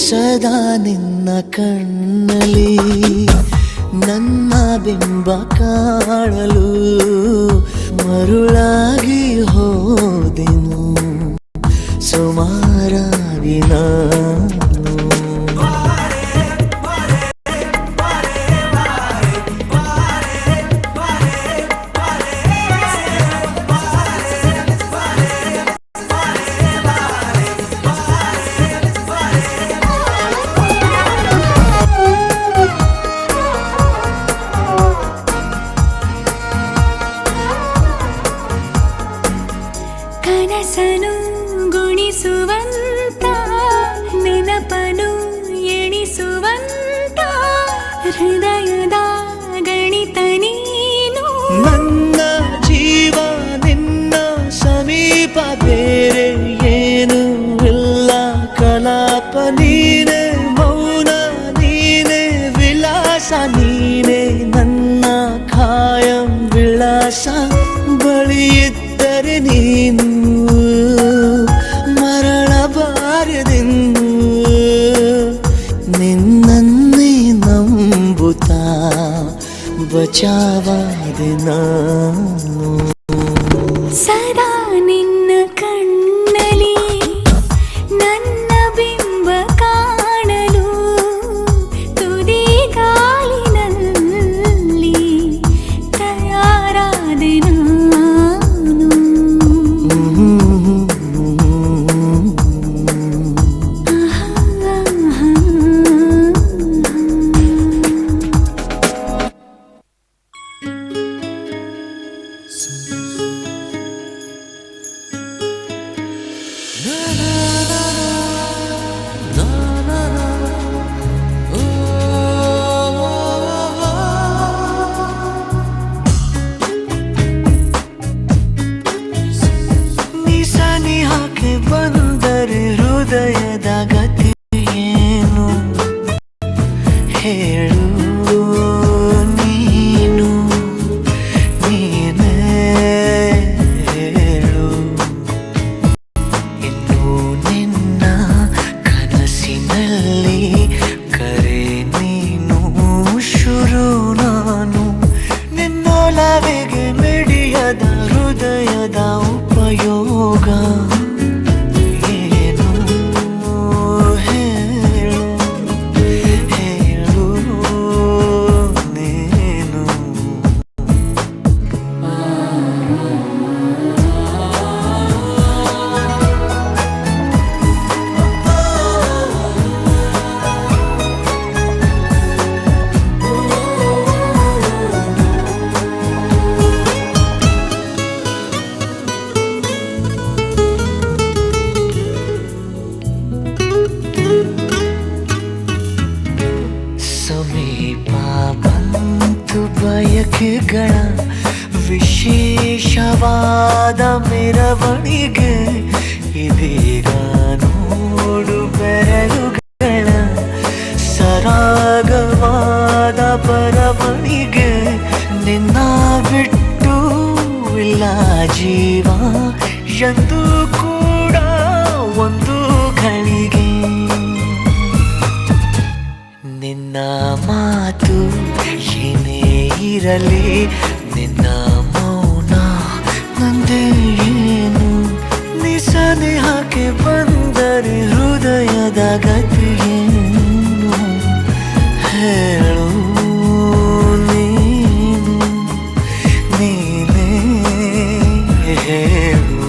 ಸದಾ ನಿನ್ನ ಕಣ್ಣಲ್ಲಿ ನನ್ನ ಬಿಂಬ ಕಾಣಲು ಮರುಳಾಗಿ ಹೋದೆನು ಸುಮಾರಾಗಿ ನಾನು. ಬಾರೆ ಮನಸ್ಸನು ಗುಣಿಸುವಂತ ನೆನಪನು ಎಣಿಸುವಂತ ಹೃದಯದ ಗಣಿತ ನೀನು. ನನ್ನ ಜೀವ ನಿನ್ನ ಸಮೀಪ ಬೇರೆ ಏನು ಇಲ್ಲ ಕಲಾಪ ನೀನೆ ಮೌನ ನೀನೆ ವಿಲಾಸ ನೀನೆ ನನ್ನ ಖಾಯಂ ವಿಳಾಸ ಬಳಿಯಿದ್ದರೆ ನೀನು ಮರಳಬಾರದೆಂದು ನಿನ್ನನ್ನೇ ನಂಬುತ್ತಾ ಬಚಾವಾದೆ ನಾನು. ಸದಾ ನಿನ್ನ ಕಣ್ಣಲಿ ನನ್ನ ಬಿಂಬ ಕಾಣಲು ತುದಿ ಗಾಲಿನಲ್ಲಿ ತಯಾರಾದೆ ನಾನು. ನಿಸನಿ ಹಾಕಿ ಬಂದರೆ ಹೃದಯದ ಗತಿ ಏನು ಹೇಳು ನೀನು ನೀನೇ ಹೇಳು. ಇನ್ನು ನಿನ್ನ ಕನಸಿನಲ್ಲಿ ಕರೆ ನೀನು ಶುರು ನಾನು ನಿನ್ನೊಲವಿಗೆ ಮಿಡಿಯದ ಹೃದಯದ ಉಪಯೋಗ ಏನು ಹೇಳು ಹೇಳು ನೀನು. ಸಮೀಪ ಬಂತು ಬಯಕೆಗಳ ವಿಶೇಷವಾದ ಮೆರವಣಿಗೆ ಇದೀಗ ನೋಡು ಬೆರಳುಗಳ ಸರಾಗವಾದ ಬರವಣಿಗೆ. ನಿನ್ನ ಬಿಟ್ಟು ಇಲ್ಲ ಜೀವ ಎಂದು ಕೂಡ ಒಂದು ಗಳಿಗೆ. ನಿನ್ನ ಮಾತು ಏನೇ ಇರಲಿ ನಿನ್ನ ಮೌನ ನಂದೇ ಏನು. ನಿಸನೆ ಹಾಕಿ ಬಂದರೆ ಹೃದಯದ ಗತಿ ಏನು ಹೇಳು ನೀನು ನೀನೇ ಹೇಳು.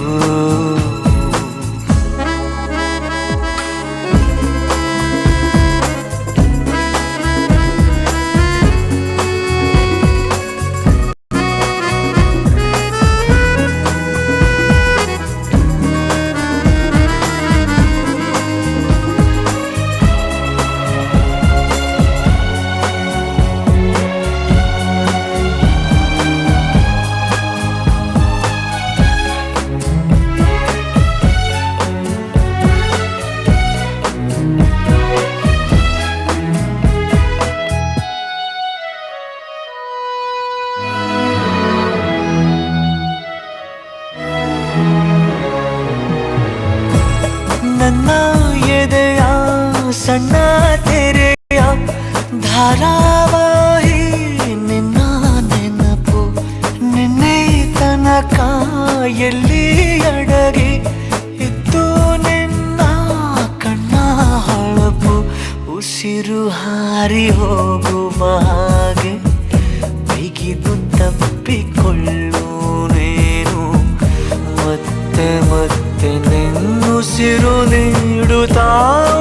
ನನ್ನ ಎದೆಯ ಸಣ್ಣ ತೆರೆಯ ಧಾರಾವಾಹಿ ನಿನ್ನ ನೆನಪು ನಿನ್ನೆ ತನಕ ಎಲ್ಲಿ ಅಡಗಿ ಇತ್ತು ನಿನ್ನ ಕಣ್ಣ ಹೊಳಪು. ಉಸಿರು ಹಾರಿ ಹೋಗುವ ಹಾಗೆ ಬಿಗಿದು ತಪ್ಪಿಕೊಳ್ಳು ನೀನು ಮತ್ತೆ ಮತ್ತೆ ನಿನ್ನುಸಿರು ನೀಡುತ್ತಾ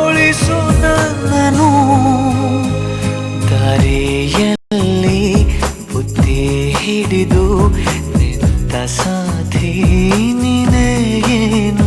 ಉಳಿಸು ನನ್ನನು. ದಾರಿಯಲ್ಲಿ ಬುದ್ಧಿ ಹಿಡಿದು ನಿಂತ ಸಾಥಿ ನೀನೇ ಏನು